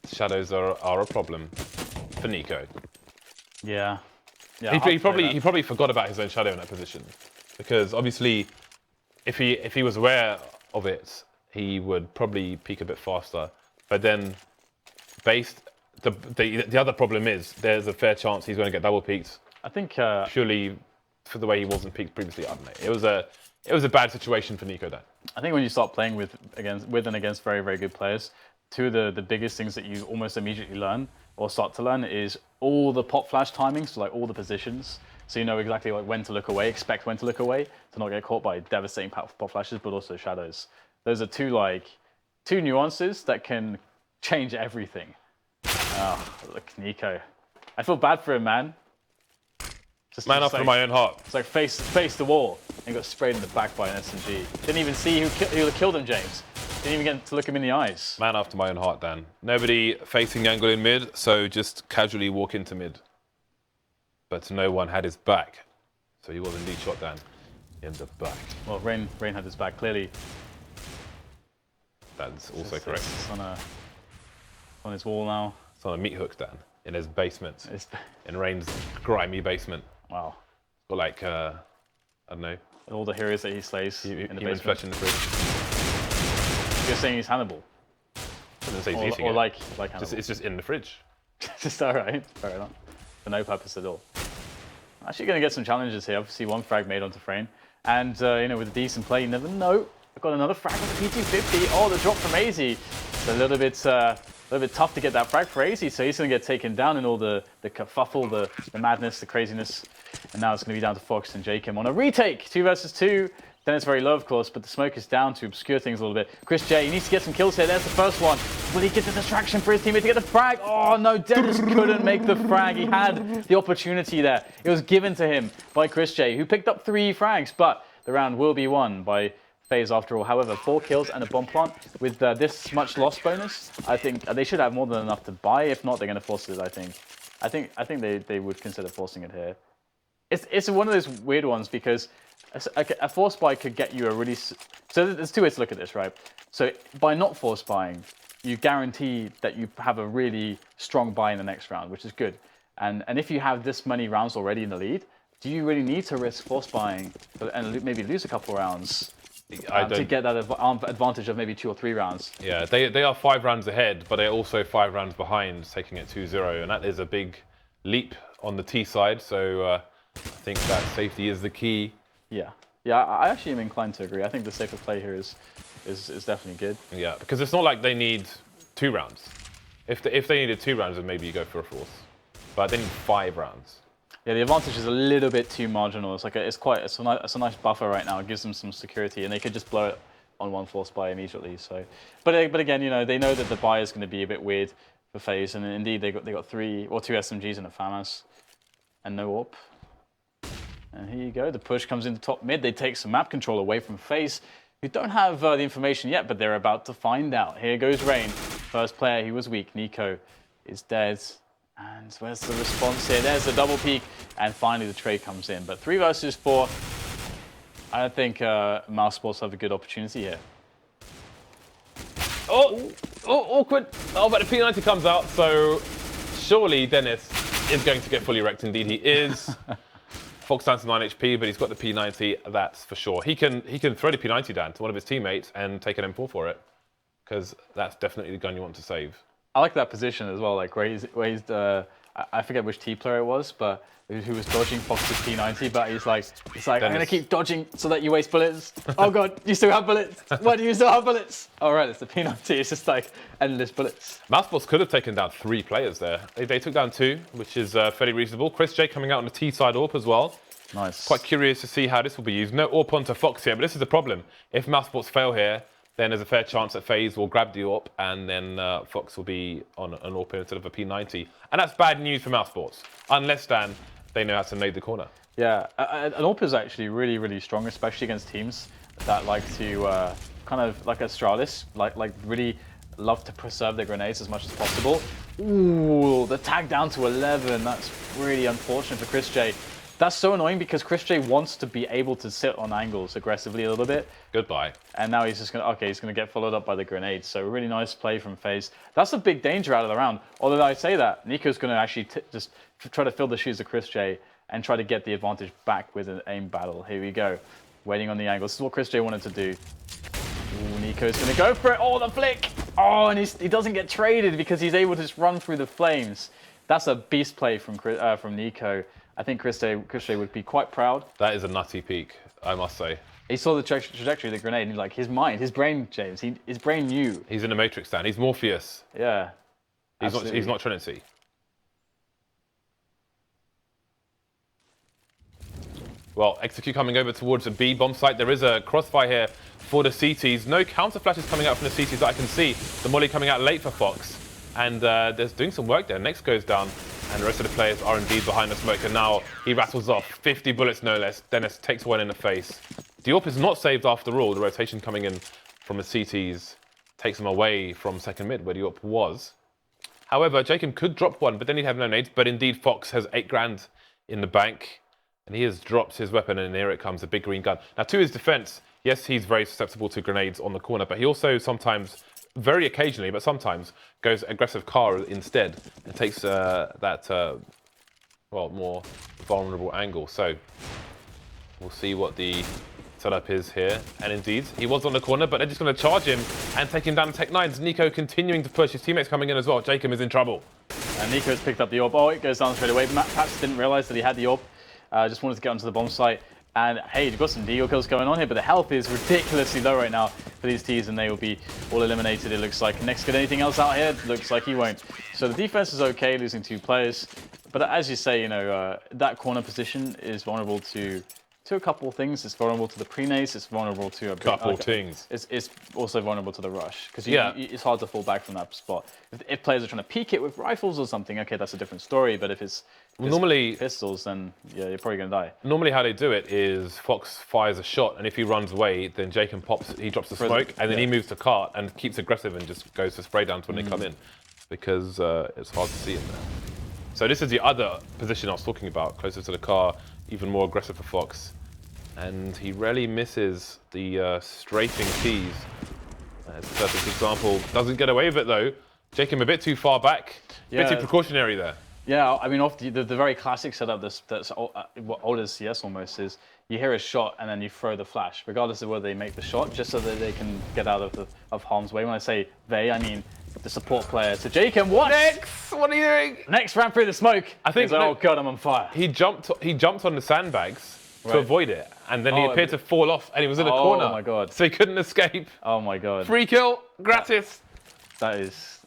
[SPEAKER 2] shadows are a problem for Nico.
[SPEAKER 1] Yeah.
[SPEAKER 2] He probably forgot about his own shadow in that position, because obviously, if he was aware of it, he would probably peak a bit faster. But then, the other problem is there's a fair chance he's going to get double peaked.
[SPEAKER 1] I think
[SPEAKER 2] purely for the way he wasn't peaked previously. I don't know. It was a bad situation for Nico then.
[SPEAKER 1] I think when you start playing with and against very, very good players, 2 of the biggest things that you almost immediately learn or start to learn is all the pop flash timings, so like all the positions. So you know exactly like when to look away, expect when to look away to not get caught by devastating pop flashes, but also shadows. Those are 2 nuances that can change everything. Oh, look, Nico. I feel bad for him, man.
[SPEAKER 2] Just after my own heart.
[SPEAKER 1] It's like face the wall and got sprayed in the back by an SMG. Didn't even see who killed him, James. Didn't even get to look him in the eyes.
[SPEAKER 2] Man after my own heart, Dan. Nobody facing angle in mid, so just casually walk into mid. But no one had his back. So he was indeed shot down in the back.
[SPEAKER 1] Well, Rain had his back, clearly.
[SPEAKER 2] That's also correct.
[SPEAKER 1] It's on his wall now.
[SPEAKER 2] It's on a meat hook, Dan, in his basement. In Rain's grimy basement.
[SPEAKER 1] Wow.
[SPEAKER 2] Got like, I don't know.
[SPEAKER 1] All the heroes that he slays in the basement.
[SPEAKER 2] Flesh in the fridge.
[SPEAKER 1] You're saying he's Hannibal?
[SPEAKER 2] I didn't say he's eating
[SPEAKER 1] or
[SPEAKER 2] it.
[SPEAKER 1] like Hannibal.
[SPEAKER 2] It's just in the fridge.
[SPEAKER 1] Just alright, fair enough. For no purpose at all. Actually going to get some challenges here. Obviously 1 frag made onto Frame. And, with a decent play, you never know. I've got another frag on the P250. Oh, the drop from AZ. It's a little bit tough to get that frag for AZ, so he's going to get taken down in all the kerfuffle, the madness, the craziness. And now it's going to be down to Fox and JKM on a retake. 2 versus 2. Then it's very low, of course, but the smoke is down to obscure things a little bit. Chris J, he needs to get some kills here. There's the first one. Will he get the distraction for his teammate to get the frag? Oh, no, Dennis couldn't make the frag. He had the opportunity there. It was given to him by Chris J, who picked up 3 frags, but the round will be won by Faze after all. However, 4 kills and a bomb plant with this much loss bonus, I think they should have more than enough to buy. If not, they're going to force it, I think they would consider forcing it here. It's one of those weird ones because a force buy could get you a really... So there's 2 ways to look at this, right? So by not force buying, you guarantee that you have a really strong buy in the next round, which is good. And if you have this many rounds already in the lead, do you really need to risk force buying and maybe lose a couple rounds to get that advantage of maybe 2 or 3 rounds?
[SPEAKER 2] Yeah, they are 5 rounds ahead, but they're also 5 rounds behind, taking it 2-0, and that is a big leap on the T side. So I think that safety is the key.
[SPEAKER 1] Yeah, I actually am inclined to agree. I think the safer play here is definitely good.
[SPEAKER 2] Yeah, because it's not like they need 2 rounds. If they needed 2 rounds, then maybe you go for a force. But they need 5 rounds.
[SPEAKER 1] Yeah, the advantage is a little bit too marginal. It's like it's a nice buffer right now. It gives them some security, and they could just blow it on 1 force buy immediately. So, but again, you know, they know that the buy is going to be a bit weird for Faze, and indeed they got 3 or 2 SMGs and a FAMAS, and no AWP. And here you go. The push comes into top mid. They take some map control away from Faze, who don't have the information yet, but they're about to find out. Here goes Rain. First player, he was weak. Nico is dead. And where's the response here? There's the double peek, and finally the trade comes in. But 3 versus 4, I don't think Mousesports have a good opportunity here.
[SPEAKER 2] Oh, awkward. Oh, but the P90 comes out, so surely Dennis is going to get fully wrecked. Indeed, he is. Fox down to 9 HP, but he's got the P90, that's for sure. He can throw the P90 down to one of his teammates and take an M4 for it, because that's definitely the gun you want to save. I
[SPEAKER 1] like that position as well, like where he's I forget which T player it was, but who was dodging Fox's P90, but he's like, I'm gonna keep dodging so that you waste bullets. Oh god, you still have bullets. Why do you still have bullets? All right, it's the P90. It's just like endless bullets.
[SPEAKER 2] Mousesports could have taken down 3 players there. They took down 2, which is fairly reasonable. Chris J coming out on the T side AWP as well.
[SPEAKER 1] Nice.
[SPEAKER 2] Quite curious to see how this will be used. No AWP onto Fox here, but this is the problem. If Mousesports fail here, then there's a fair chance that Faze will grab the AWP, and then Fox will be on an AWP instead of a P90. And that's bad news for Mousesports, unless, Dan, they know how to nade the corner.
[SPEAKER 1] Yeah, an AWP is actually really, really strong, especially against teams that like to, kind of like Astralis, like really love to preserve their grenades as much as possible. Ooh, the tag down to 11. That's really unfortunate for Chris J. That's so annoying because Chris J wants to be able to sit on angles aggressively a little bit.
[SPEAKER 2] Goodbye.
[SPEAKER 1] And now he's just going to, he's going to get followed up by the grenade. So really nice play from Faze. That's a big danger out of the round. Although I say that, Nico's going to actually just try to fill the shoes of Chris J and try to get the advantage back with an aim battle. Here we go. Waiting on the angle. This is what Chris J wanted to do. Ooh, Nico's going to go for it. Oh, the flick. Oh, and he doesn't get traded because he's able to just run through the flames. That's a beast play from Nico. I think Chris J would be quite proud.
[SPEAKER 2] That is a nutty peak, I must say.
[SPEAKER 1] He saw the trajectory of the grenade, and he's like, his mind, his brain, James, his brain knew.
[SPEAKER 2] He's in the Matrix, Dan. He's Morpheus.
[SPEAKER 1] Yeah.
[SPEAKER 2] He's not Trinity. Well, Execute coming over towards the B bomb site. There is a crossfire here for the CTs. No counter flashes coming out from the CTs that I can see. The molly coming out late for Fox. And there's doing some work there. Next goes down. And the rest of the players are indeed behind the smoke. And now he rattles off 50 bullets, no less. Dennis takes one in the face. The AWP is not saved after all. The rotation coming in from the CTs takes him away from second mid, where the AWP was. However, Jacob could drop one, but then he'd have no nades. But indeed, Fox has 8 grand in the bank. And he has dropped his weapon, and here it comes, a big green gun. Now, to his defense, yes, he's very susceptible to grenades on the corner, but he also sometimes, very occasionally, but sometimes, goes aggressive car instead and takes that, well, more vulnerable angle. So we'll see what the setup is here. And indeed, he was on the corner, but they're just going to charge him and take him down to Tech 9s. Nico continuing to push. His teammates coming in as well. Jacob is in trouble.
[SPEAKER 1] And Nico's picked up the AWP. Oh, it goes down straight away. Perhaps didn't realize that he had the AWP. Just wanted to get onto the bomb site. And hey, you've got some deagle kills going on here, but the health is ridiculously low right now for these Ts, and they will be all eliminated, it looks like. Next, get anything else out here? Looks like he won't. So the defense is okay, losing 2 players. But as you say, you know, that corner position is vulnerable to a couple of things. It's vulnerable to the pre-nades. It's vulnerable to a
[SPEAKER 2] couple of things.
[SPEAKER 1] It's also vulnerable to the rush because it's hard to fall back from that spot. If players are trying to peek it with rifles or something, okay, that's a different story. But if it's
[SPEAKER 2] Normally,
[SPEAKER 1] pistols, then yeah, you're probably gonna die.
[SPEAKER 2] normally how they do it is Fox fires a shot, and if he runs away, then Jacob he drops the smoke, and then he moves to cart and keeps aggressive and just goes for spray downs when they come in, because it's hard to see in there. So this is the other position I was talking about, closer to the car, even more aggressive for Fox, and he rarely misses the strafing tees. That's a perfect example. Doesn't get away with it though. Jacob a bit too far back, a bit too precautionary there.
[SPEAKER 1] Yeah, I mean, off the very classic setup that's old as CS almost is you hear a shot and then you throw the flash, regardless of whether they make the shot, just so that they can get out of harm's way. When I say they, I mean the support player. So Jacob, what?
[SPEAKER 2] Next, what are you doing?
[SPEAKER 1] Next ran through the smoke.
[SPEAKER 2] I think.
[SPEAKER 1] He's like, oh god, I'm on fire.
[SPEAKER 2] He jumped on the sandbags to avoid it, and then he appeared to fall off, and he was in a corner.
[SPEAKER 1] Oh my god!
[SPEAKER 2] So he couldn't escape.
[SPEAKER 1] Oh my god!
[SPEAKER 2] Free kill, gratis.
[SPEAKER 1] That is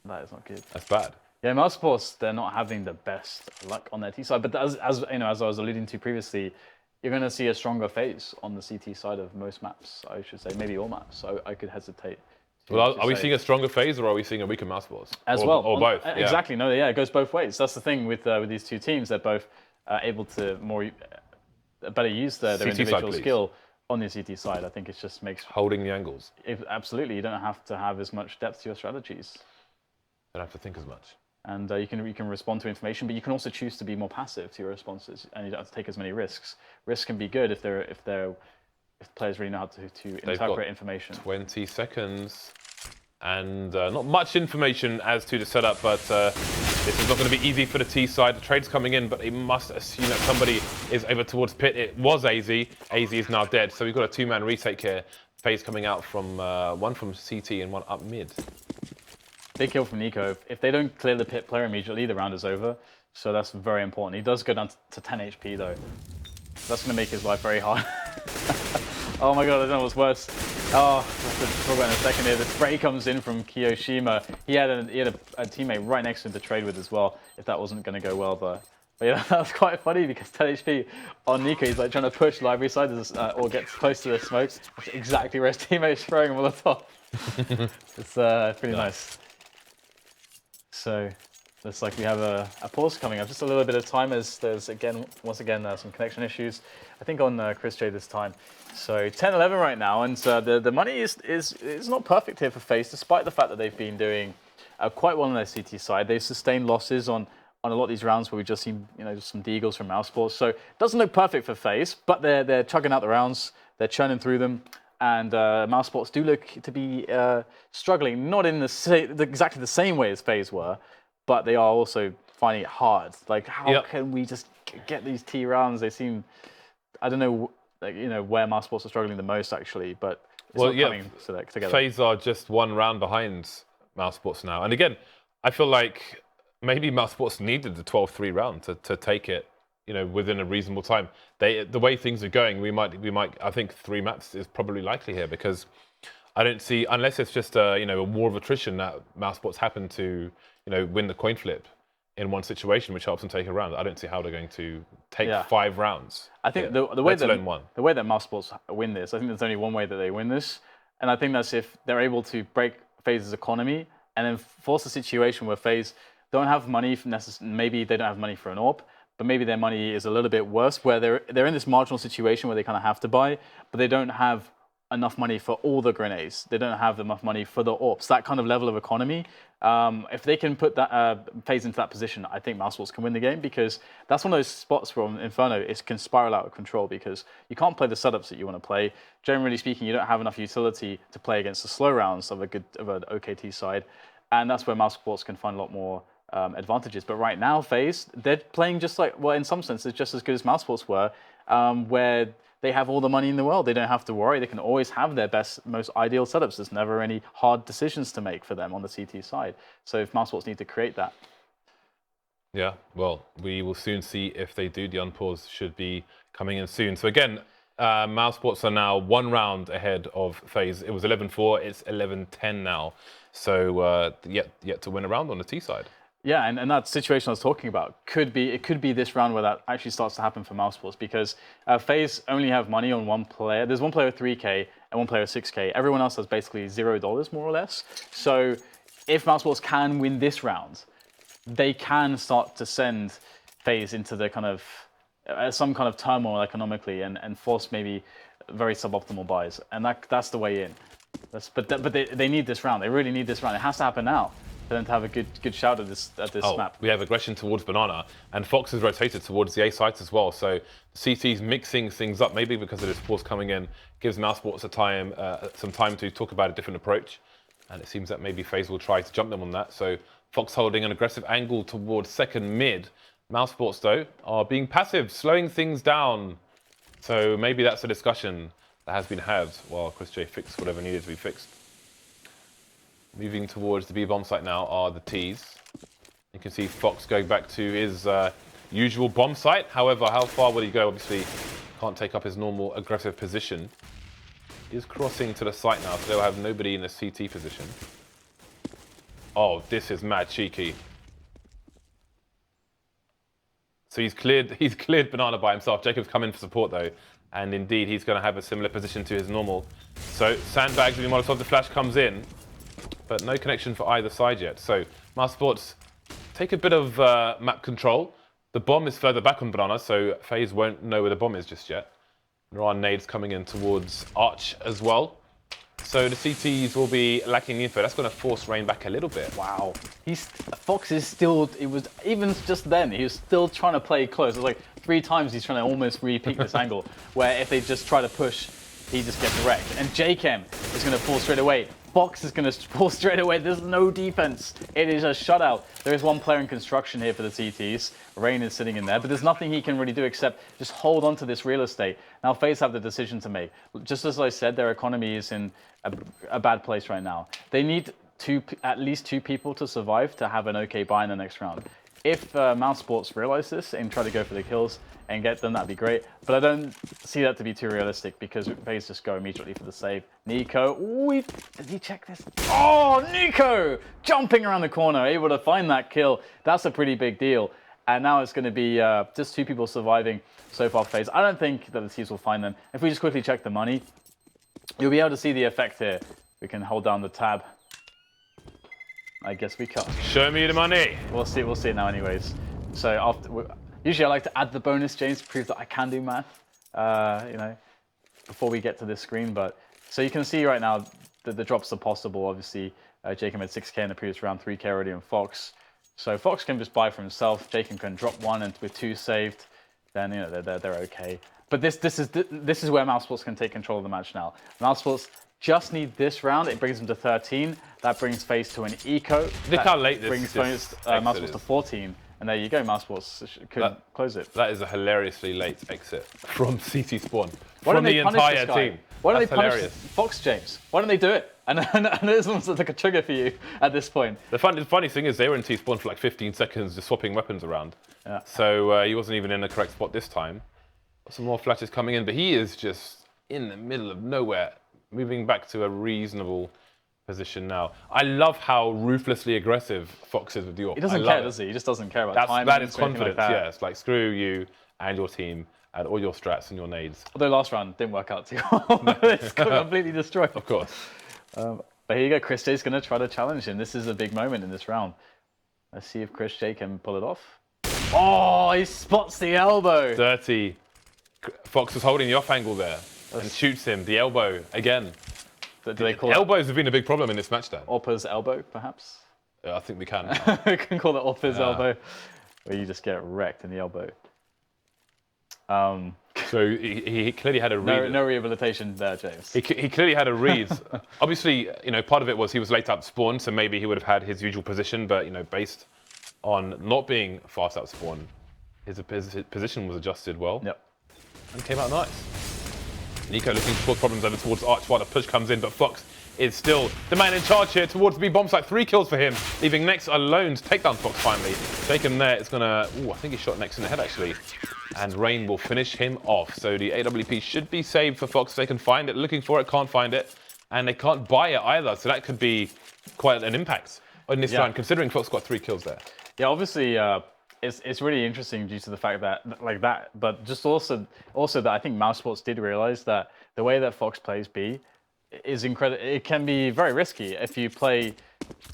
[SPEAKER 1] not good.
[SPEAKER 2] That's bad.
[SPEAKER 1] Yeah, Mousesports, they're not having the best luck on their T side, but as you know, as I was alluding to previously, you're going to see a stronger Faze on the CT side of most maps. I should say, maybe all maps. So I could hesitate.
[SPEAKER 2] Well, are we seeing a stronger Faze, or are we seeing a weaker Mousesports?
[SPEAKER 1] As well,
[SPEAKER 2] or both?
[SPEAKER 1] Exactly. No, yeah, it goes both ways. That's the thing with these two teams. They're both able to better use their individual skill on the CT side. I think it just makes
[SPEAKER 2] holding the angles.
[SPEAKER 1] Absolutely, you don't have to have as much depth to your strategies.
[SPEAKER 2] Don't have to think as much.
[SPEAKER 1] And you can respond to information, but you can also choose to be more passive to your responses, and you don't have to take as many risks. Risks can be good if players really know how to interpret information.
[SPEAKER 2] 20 seconds, and not much information as to the setup, but this is not going to be easy for the T side. The trade's coming in, but they must assume that somebody is over towards pit. It was AZ. AZ is now dead, so we've got a two-man retake here. Faze coming out from one from CT and one up mid.
[SPEAKER 1] Big kill from Nico. If they don't clear the pit player immediately, the round is over. So that's very important. He does go down to 10 HP though. That's going to make his life very hard. Oh my god, I don't know what's worse. Oh, I'll have to talk about in a second here. The spray comes in from Kiyoshima. He had a teammate right next to him to trade with as well, if that wasn't going to go well. But yeah, that was quite funny because 10 HP on Nico, he's like trying to push library side or get close to the smoke. That's exactly where his teammate's throwing him on the top. It's pretty nice. So, looks like we have a pause coming up. Just a little bit of time as there's once again some connection issues. I think on Chris J this time. So 10-11 right now, and the money is not perfect here for Faze, despite the fact that they've been doing quite well on their CT side. They've sustained losses on a lot of these rounds where we've just seen just some deagles from Mousesports. So it doesn't look perfect for Faze, but they're chugging out the rounds, they're churning through them. And Mousesports do look to be struggling, not in exactly the same way as Faze were, but they are also finding it hard. Like, how can we just get these T rounds? They seem, I don't know, where Mousesports are struggling the most actually, but it's not coming together.
[SPEAKER 2] Faze are just one round behind Mousesports now, and again, I feel like maybe Mousesports needed the 12-3 round to take it. Within a reasonable time. The way things are going, we might. I think 3 maps is probably likely here because I don't see, unless it's just a war of attrition that Mousesports happen to win the coin flip in one situation, which helps them take a round. I don't see how they're going to take 5 rounds.
[SPEAKER 1] I think the way that Mousesports win this, I think there's only one way that they win this, and I think that's if they're able to break Faze's economy and then force a situation where Faze don't have money maybe they don't have money for an AWP. But maybe their money is a little bit worse, where they're in this marginal situation where they kind of have to buy, but they don't have enough money for all the grenades. They don't have enough money for the AWPs. That kind of level of economy, if they can put that Faze into that position, I think Mousesports can win the game, because that's one of those spots from Inferno. It can spiral out of control because you can't play the setups that you want to play. Generally speaking, you don't have enough utility to play against the slow rounds of an OKT side, and that's where Mousesports can find a lot more advantages. But right now, Faze, they're playing just like, well, in some senses, just as good as Mousesports were, where they have all the money in the world. They don't have to worry. They can always have their best, most ideal setups. There's never any hard decisions to make for them on the CT side. So if Mousesports need to create that.
[SPEAKER 2] Yeah, well, we will soon see if they do. The unpause should be coming in soon. So again, Mousesports are now 1 round ahead of Faze. It was 11-4, it's 11-10 now. So yet to win a round on the T side.
[SPEAKER 1] Yeah, and that situation I was talking about could be this round where that actually starts to happen for Mousesports, because Faze only have money on one player. There's one player with 3K and one player with 6K. Everyone else has basically $0 more or less. So if Mousesports can win this round, they can start to send Faze into the kind of some kind of turmoil economically and force maybe very suboptimal buys, and that's the way in. But they need this round. They really need this round. It has to happen now for them to have a good shout at this map.
[SPEAKER 2] We have aggression towards Banana, and Fox has rotated towards the A sites as well. So CT's mixing things up, maybe because of this force coming in, gives Mousesports some time to talk about a different approach. And it seems that maybe Faze will try to jump them on that. So Fox holding an aggressive angle towards second mid. Mousesports, though, are being passive, slowing things down. So maybe that's a discussion that has been had while Chris J fixed whatever needed to be fixed. Moving towards the B bomb site now are the T's. You can see Fox going back to his usual bomb site. However, how far will he go? Obviously, can't take up his normal aggressive position. He's crossing to the site now, so they'll have nobody in the CT position. Oh, this is mad cheeky. So he's cleared Banana by himself. Jacob's come in for support though, and indeed he's going to have a similar position to his normal. So sandbags with the Molotov, the flash comes in, but no connection for either side yet. So Mousesports take a bit of map control. The bomb is further back on Banana, so Faze won't know where the bomb is just yet. There are nades coming in towards Arch as well. So the CTs will be lacking info. That's going to force Rain back a little bit.
[SPEAKER 1] Wow. Fox is still, even just then, he was still trying to play close. It was like 3 times he's trying to almost repeat this angle, where if they just try to push, he just gets wrecked. And JChem is going to fall straight away. Fox is going to fall straight away. There's no defense. It is a shutout. There is one player in construction here for the CTs. Rain is sitting in there, but there's nothing he can really do except just hold on to this real estate. Now Faze have the decision to make. Just as I said, their economy is in a bad place right now. They need at least 2 people to survive to have an okay buy in the next round. If Mousesports realize this and try to go for the kills and get them, that'd be great. But I don't see that to be too realistic because Faze just go immediately for the save. Nico, ooh, did he check this? Oh, Nico! Jumping around the corner, able to find that kill. That's a pretty big deal. And now it's going to be just 2 people surviving so far Faze. I don't think that the teams will find them. If we just quickly check the money, you'll be able to see the effect here. We can hold down the tab. I guess we can't.
[SPEAKER 2] Show me the money.
[SPEAKER 1] We'll see now anyways. So usually I like to add the bonus, James, to prove that I can do math, you know, before we get to this screen. But so you can see right now that the drops are possible. Obviously, Jacob had 6k in the previous round, 3k already on Fox. So Fox can just buy for himself. Jacob can drop 1 and with 2 saved, then you know they're okay. But this is where Mousesports can take control of the match now. Mousesports just need this round. It brings them to 13. That brings Faze to an eco.
[SPEAKER 2] Look how late this
[SPEAKER 1] brings Mousesports to 14. And there you go, Mousesports could close it.
[SPEAKER 2] That is a hilariously late exit from CT Spawn. From the entire team.
[SPEAKER 1] Why don't they punish Fox, James? Why don't they do it? And this one's like a trigger for you at this point.
[SPEAKER 2] The funny thing is they were in T-Spawn for like 15 seconds just swapping weapons around. Yeah. So he wasn't even in the correct spot this time. Some more flashes coming in, but he is just in the middle of nowhere, moving back to a reasonable position now. I love how ruthlessly aggressive Fox is with the AWP.
[SPEAKER 1] He doesn't care, does he? He just doesn't care about time.
[SPEAKER 2] That is confidence, yeah. It's like, screw you and your team and all your strats and your nades.
[SPEAKER 1] Although last round didn't work out too well. It's got completely destroyed.
[SPEAKER 2] Of course.
[SPEAKER 1] But here you go. Chris J's going to try to challenge him. This is a big moment in this round. Let's see if Chris J can pull it off. Oh, he spots the elbow.
[SPEAKER 2] Dirty. Fox was holding the off angle there and shoots him. The elbow again.
[SPEAKER 1] Do they call
[SPEAKER 2] elbows have been a big problem in this match then.
[SPEAKER 1] Orpa's elbow, perhaps?
[SPEAKER 2] I think we can.
[SPEAKER 1] We can call it Orpa's elbow, where you just get wrecked in the elbow.
[SPEAKER 2] So he clearly had a read.
[SPEAKER 1] No rehabilitation there, James.
[SPEAKER 2] He clearly had a read. Obviously, you know, part of it was he was late out spawn, so maybe he would have had his usual position, but you know, based on not being fast out spawn, his position was adjusted well.
[SPEAKER 1] Yep.
[SPEAKER 2] And came out nice. Nico looking to cause problems over towards Arch while the push comes in, but Fox is still the man in charge here towards the B bomb site. 3 kills for him, leaving Nex alone to take down Fox finally. Take him there. It's gonna. Ooh, I think he shot Nex in the head actually. And Rain will finish him off. So the AWP should be saved for Fox. They can find it, looking for it, can't find it, and they can't buy it either. So that could be quite an impact in this round, considering Fox got 3 kills there.
[SPEAKER 1] Yeah, obviously. It's really interesting due to the fact that but just also that I think Mousesports did realize that the way that Fox plays B is incredible. It can be very risky if you play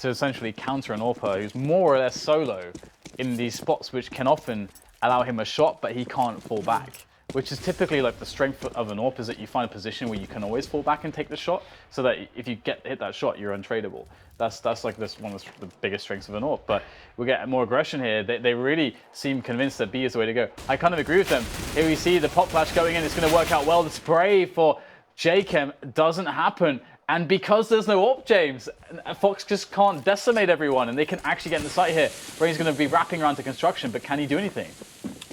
[SPEAKER 1] to essentially counter an AWPer who's more or less solo in these spots, which can often allow him a shot, but he can't fall back. Which is typically like the strength of an AWP, is that you find a position where you can always fall back and take the shot, so that if you hit that shot, you're untradeable. That's like one of the biggest strengths of an AWP. But we get more aggression here. They really seem convinced that B is the way to go. I kind of agree with them. Here we see the pop flash going in. It's going to work out well. The spray for JChem doesn't happen. And because there's no AWP, James, Fox just can't decimate everyone, and they can actually get in the site here. Brain's going to be wrapping around to construction, but can he do anything?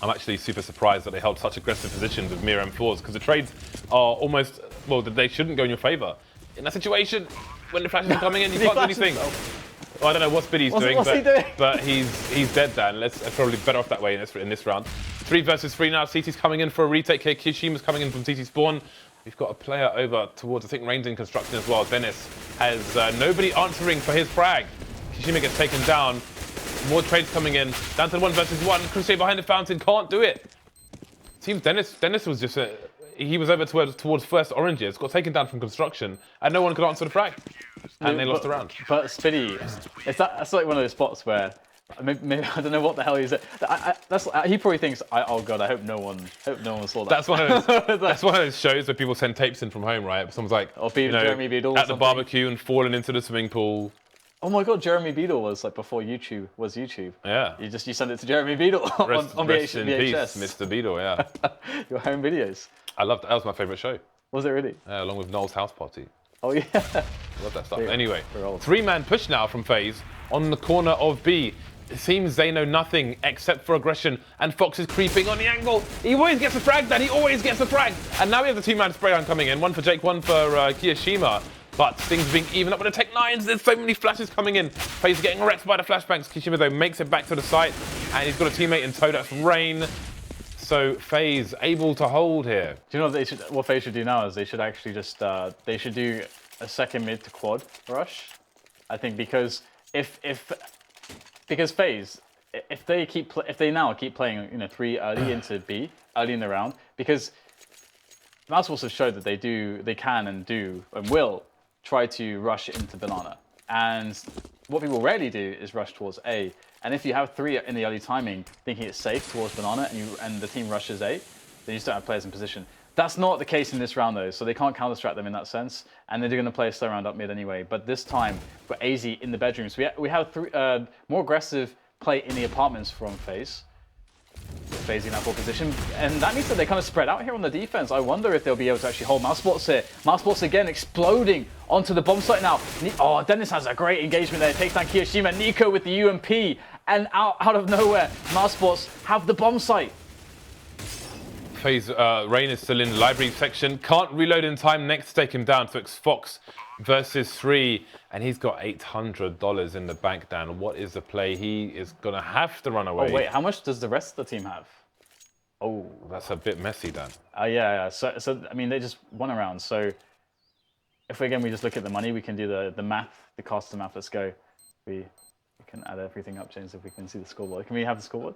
[SPEAKER 2] I'm actually super surprised that they held such aggressive positions with Mir M4s, because the trades are almost, well, they shouldn't go in your favor. In that situation, when the flashes are coming in, you can't do anything. Well, I don't know what Spiddy's doing, but he's dead, Dan. Let's probably better off that way in this round. 3 versus 3 now. CT's coming in for a retake here. Kishima's coming in from CT spawn. We've got a player over towards, I think, Rain's in construction as well. Dennis has nobody answering for his frag. Kishima gets taken down. More trades coming in. Down to the 1 versus 1. Crusade behind the fountain can't do it. Seems Dennis was just he was over towards first oranges, got taken down from construction, and no one could answer the frag, and they lost the round.
[SPEAKER 1] But Spiddy, that's like one of those spots where maybe I don't know what the hell he said. He probably thinks, oh god, I hope no one saw that.
[SPEAKER 2] That's one of those. That's one of those shows where people send tapes in from home, right? Someone's like,
[SPEAKER 1] Jeremy Beadle
[SPEAKER 2] at the barbecue and falling into the swimming pool.
[SPEAKER 1] Oh my god, Jeremy Beadle was like before YouTube was YouTube.
[SPEAKER 2] Yeah.
[SPEAKER 1] You send it to Jeremy Beadle on
[SPEAKER 2] rest in
[SPEAKER 1] VHS.
[SPEAKER 2] Peace, Mr. Beadle, yeah.
[SPEAKER 1] Your home videos.
[SPEAKER 2] I loved that. That was my favourite show.
[SPEAKER 1] Was it really?
[SPEAKER 2] Along with Noel's house party.
[SPEAKER 1] Oh yeah.
[SPEAKER 2] I love that stuff. Anyway,
[SPEAKER 1] 3-man
[SPEAKER 2] push now from Faze on the corner of B. It seems they know nothing except for aggression, and Fox is creeping on the angle. He always gets the frag, Dan. He always gets the frag. And now we have the 2-man spray down coming in. 1 for Jake, 1 for Kiyashima. But things being even up with the Tech 9s. There's so many flashes coming in. Faze getting wrecked by the flashbangs. Kishima, though, makes it back to the site. And he's got a teammate in tow. That's Rain. So Faze able to hold here.
[SPEAKER 1] Do you know what Faze should do now is they should actually just they should do a second mid to quad rush. I think because Faze, if they now keep playing 3 early into B early in the round, because Mousesports have showed that they can and do and will try to rush into banana. And what people rarely do is rush towards A. And if you have 3 in the early timing, thinking it's safe towards banana, and the team rushes A, then you just don't have players in position. That's not the case in this round though, so they can't counter-strat them in that sense, and they're going to play a slow round up mid anyway. But this time, for AZ in the bedrooms, we have more aggressive play in the apartments from Faze. Faze in that 4 position, and that means that they kind of spread out here on the defense. I wonder if they'll be able to actually hold Mousesports here. Mousesports again exploding onto the bomb site now. Oh, Dennis has a great engagement there. Takes down Kiyashima. Nico with the UMP, and out of nowhere, Mousesports have the bomb site.
[SPEAKER 2] Faze, Rain is still in the library section. Can't reload in time. Next to take him down. So it's Fox versus 3, and he's got $800 in the bank, Dan. What is the play? He is going to have to run away.
[SPEAKER 1] Oh, wait, how much does the rest of the team have? Oh.
[SPEAKER 2] That's a bit messy, Dan.
[SPEAKER 1] Yeah. So I mean, they just won a round. So if we just look at the money, we can do the math, the cost of math. Let's go. We can add everything up, James, if we can see the scoreboard. Can we have the scoreboard?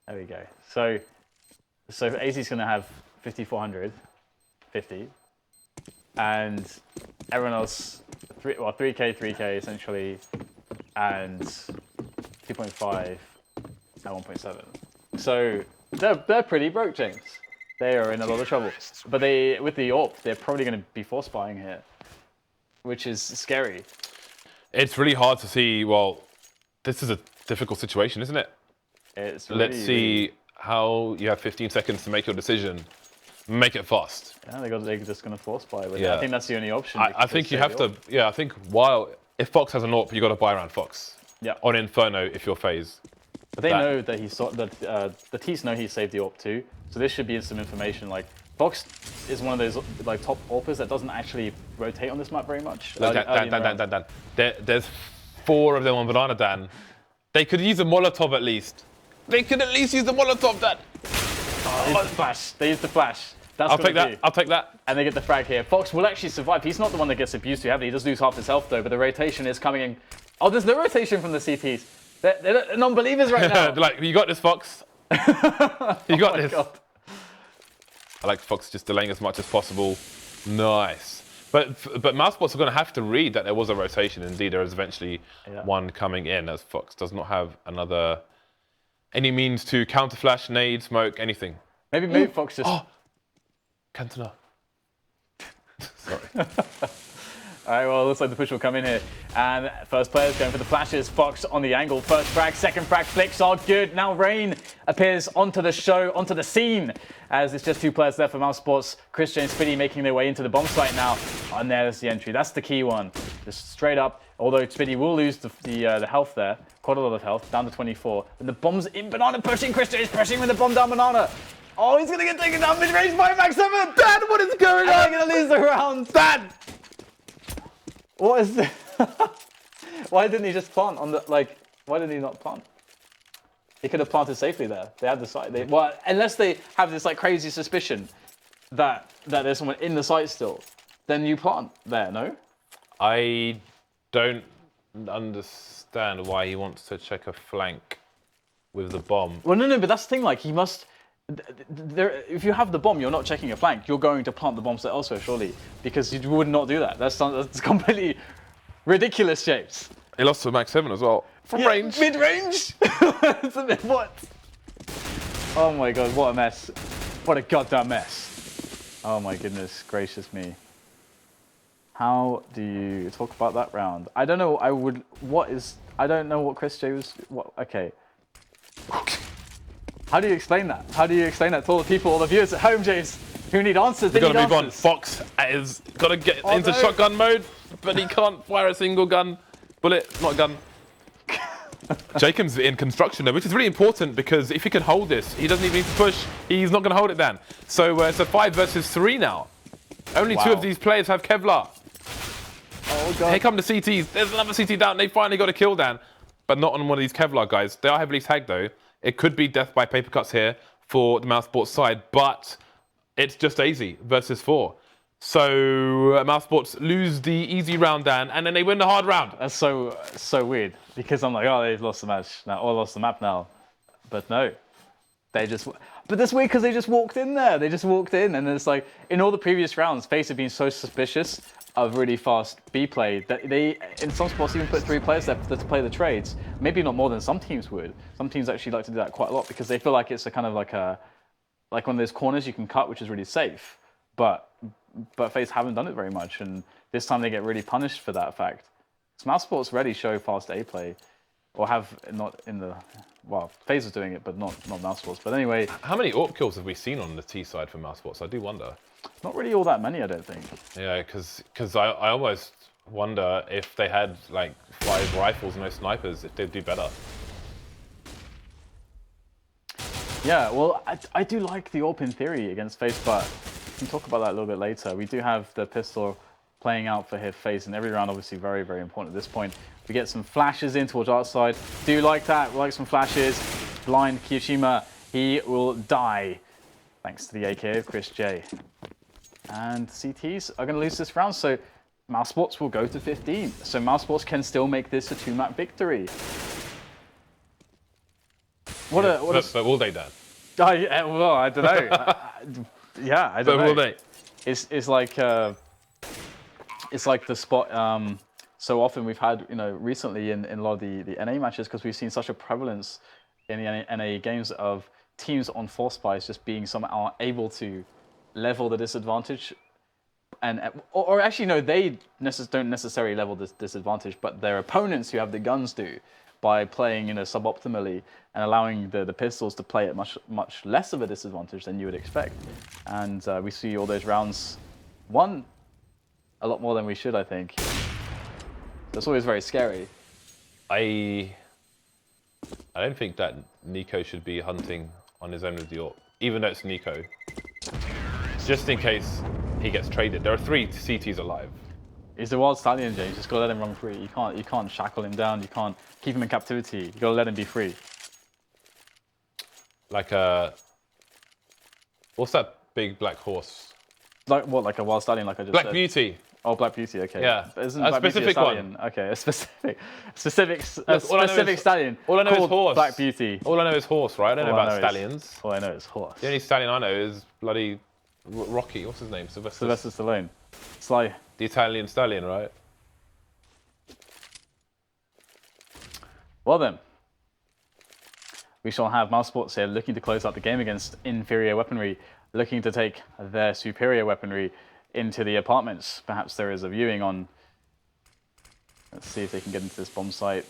[SPEAKER 1] There we go. So AZ's going to have 5,450. And everyone else, 3K essentially, and 2.5 at 1.7. So they're pretty broke, James. They are in a lot of trouble. But with the AWP, they're probably going to be force buying here, which is scary.
[SPEAKER 2] It's really hard to see. Well, this is a difficult situation, isn't it?
[SPEAKER 1] It's really,
[SPEAKER 2] Let's see how you have 15 seconds to make your decision. Make it fast.
[SPEAKER 1] Yeah, they're just going to force buy with it. I think that's the only option.
[SPEAKER 2] I think you have to. Yeah, I think if Fox has an AWP, you got to buy around Fox.
[SPEAKER 1] Yeah.
[SPEAKER 2] On Inferno, if you're Faze.
[SPEAKER 1] But they know that the T's know he saved the AWP too. So this should be some information. Like Fox is one of those like top AWPers that doesn't actually rotate on this map very much.
[SPEAKER 2] Look, Dan. There's 4 of them on banana, Dan. They could use a Molotov at least. They could at least use the Molotov, Dan.
[SPEAKER 1] Oh, the flash. They use the flash.
[SPEAKER 2] I'll take that.
[SPEAKER 1] And they get the frag here. Fox will actually survive. He's not the one that gets abused too heavily. He does lose half his health though, but the rotation is coming in. Oh, there's no rotation from the CTs. They're non-believers right now.
[SPEAKER 2] They're like, you got this, Fox. You got this.
[SPEAKER 1] God.
[SPEAKER 2] I like Fox just delaying as much as possible. Nice. But Mousesports are going to have to read that there was a rotation. Indeed, there is eventually one coming in, as Fox does not have any means to counter flash, nade, smoke, anything.
[SPEAKER 1] Maybe Fox just...
[SPEAKER 2] Oh! Cantona. Sorry.
[SPEAKER 1] All right, well, it looks like the push will come in here. And first player's going for the flashes. Fox on the angle. First frag, second frag, flicks are good. Now Rain appears onto the show, onto the scene, as it's just 2 players there for Mousesports. Chris J and Spitty making their way into the bomb site now. And there's the entry. That's the key one. Just straight up. Although Spitty will lose the health there. Quite a lot of health, down to 24. And the bomb's in Banana pushing. Chris J is pushing with the bomb down Banana. Oh, he's going to get taken down mid-range by Max 7.
[SPEAKER 2] Dad, what is going on?
[SPEAKER 1] They're going to lose the round.
[SPEAKER 2] Dad!
[SPEAKER 1] What is this? Why didn't he just plant on the, why didn't he not plant? He could have planted safely there. They had the site. Well, unless they have this crazy suspicion that there's someone in the site still, then you plant there, no?
[SPEAKER 2] I don't understand why he wants to check a flank with the bomb.
[SPEAKER 1] Well, no, but that's the thing, he must... if you have the bomb, you're not checking a flank. You're going to plant the bombs elsewhere, surely, because you would not do that. That's completely ridiculous shapes.
[SPEAKER 2] He lost to Max 7 as well. From range.
[SPEAKER 1] Mid-range? What? Oh my god, what a mess. What a goddamn mess. Oh my goodness gracious me. How do you talk about that round? I don't know, I don't know what Chris J was... Okay. How do you explain that? How do you explain that to all the people, all the viewers at home, James, who need answers? They
[SPEAKER 2] got to
[SPEAKER 1] need
[SPEAKER 2] move on.
[SPEAKER 1] answers.
[SPEAKER 2] Fox has got to get into shotgun mode, but he can't fire a single bullet, not a gun. Jacob's in construction though, which is really important because if he can hold this, he doesn't even need to push. He's not going to hold it then. So it's a 5 versus 3 now. Only 2 of these players have Kevlar.
[SPEAKER 1] Oh god.
[SPEAKER 2] Here come the CTs. There's another CT down. They finally got a kill down, but not on one of these Kevlar guys. They are heavily tagged though. It could be death by paper cuts here for the Mousesports side, but it's just easy versus 4. So Mousesports lose the easy round, Dan, and then they win the hard round.
[SPEAKER 1] That's so weird because I'm like, oh, they've lost the match now, or lost the map now, but no, they just. But that's weird because they just walked in there. They just walked in, and it's like in all the previous rounds, Faze have been so suspicious of really fast B play that they, in some spots, even put 3 players there to play the trades. Maybe not more than some teams would. Some teams actually like to do that quite a lot because they feel like it's a kind of like one of those corners you can cut, which is really safe. But Faze haven't done it very much, and this time they get really punished for that fact. Mousesports rarely show fast A play, or have not in the. Well, Faze was doing it, but not Mousesports. But anyway,
[SPEAKER 2] how many AWP kills have we seen on the T side for Mousesports? I do wonder.
[SPEAKER 1] Not really all that many, I don't think.
[SPEAKER 2] Yeah, because I almost wonder if they had 5 rifles and no snipers, if they'd do better.
[SPEAKER 1] Yeah, well, I do like the AWP in theory against Faze, but we can talk about that a little bit later. We do have the pistol playing out for Faze in every round, obviously very, very important at this point. We get some flashes in towards our side. Do like that, we like some flashes. Blind Kiyoshima, he will die. Thanks to the AK of Chris J. And CTs are going to lose this round, so Mousesports will go to 15. So Mousesports can still make this a 2-map victory.
[SPEAKER 2] But will they, Dan?
[SPEAKER 1] Well, I don't know. Yeah, I don't know.
[SPEAKER 2] But will they?
[SPEAKER 1] It's like the spot. So often we've had, recently in a lot of the NA matches, because we've seen such a prevalence in the NA games of teams on force spies just being somehow able to level the disadvantage, or actually no, they don't necessarily level this disadvantage, but their opponents who have the guns do, by playing suboptimally and allowing the pistols to play at much less of a disadvantage than you would expect. And we see all those rounds won a lot more than we should, I think. That's always very scary.
[SPEAKER 2] I don't think that Nico should be hunting on his own with the AWP, even though it's Nico. Just in case he gets traded. There are 3 CTs alive.
[SPEAKER 1] He's the wild stallion, James. Just gotta let him run free. You can't shackle him down. You can't keep him in captivity. You gotta let him be free.
[SPEAKER 2] Like what's that big black horse?
[SPEAKER 1] Like what? Like a wild stallion, like I just
[SPEAKER 2] Black
[SPEAKER 1] said?
[SPEAKER 2] Beauty.
[SPEAKER 1] Oh, Black Beauty. Okay.
[SPEAKER 2] Yeah.
[SPEAKER 1] But isn't
[SPEAKER 2] A
[SPEAKER 1] Black Beauty
[SPEAKER 2] specific
[SPEAKER 1] stallion?
[SPEAKER 2] one.
[SPEAKER 1] Okay, a specific stallion.
[SPEAKER 2] All I know is horse.
[SPEAKER 1] Black Beauty.
[SPEAKER 2] All I know is horse, right? I don't know about stallions.
[SPEAKER 1] All I know is horse.
[SPEAKER 2] The only stallion I know is bloody Rocky. What's his name?
[SPEAKER 1] Sylvester Stallone. Sly.
[SPEAKER 2] The Italian stallion, right?
[SPEAKER 1] Well then, we shall have Mousesports here looking to close out the game against inferior weaponry, looking to take their superior weaponry into the apartments. Perhaps there is a viewing on. Let's see if they can get into this bomb site.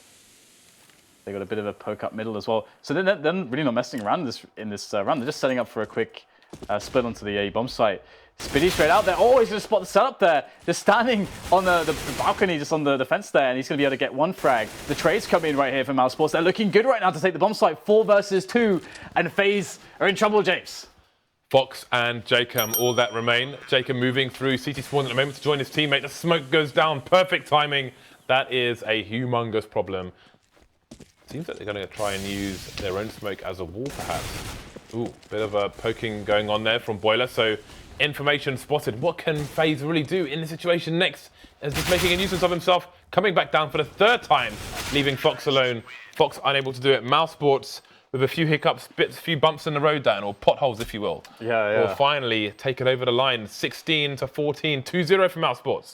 [SPEAKER 1] They got a bit of a poke up middle as well. So they're really not messing around in this round. They're just setting up for a quick split onto the A bomb site. Spitty straight out there. Oh, he's going to spot the setup there. Just standing on the balcony, just on the fence there, and he's going to be able to get one frag. The trades come in right here for Mousesports. They're looking good right now to take the bomb site. 4 versus 2, and Faze are in trouble, James.
[SPEAKER 2] Fox and Jacob, all that remain. Jacob moving through CT spawn at the moment to join his teammate. The smoke goes down. Perfect timing. That is a humongous problem. Seems like they're going to try and use their own smoke as a wall, perhaps. Ooh, bit of a poking going on there from Boiler. So information spotted. What can Faze really do in this situation next? Is just making a nuisance of himself, coming back down for the 3rd time, leaving Fox alone. Fox unable to do it. Mousesports with a few hiccups, a few bumps in the road down, or potholes, if you will.
[SPEAKER 1] Yeah.
[SPEAKER 2] Will finally take it over the line. 16-14, 2-0 for Mousesports.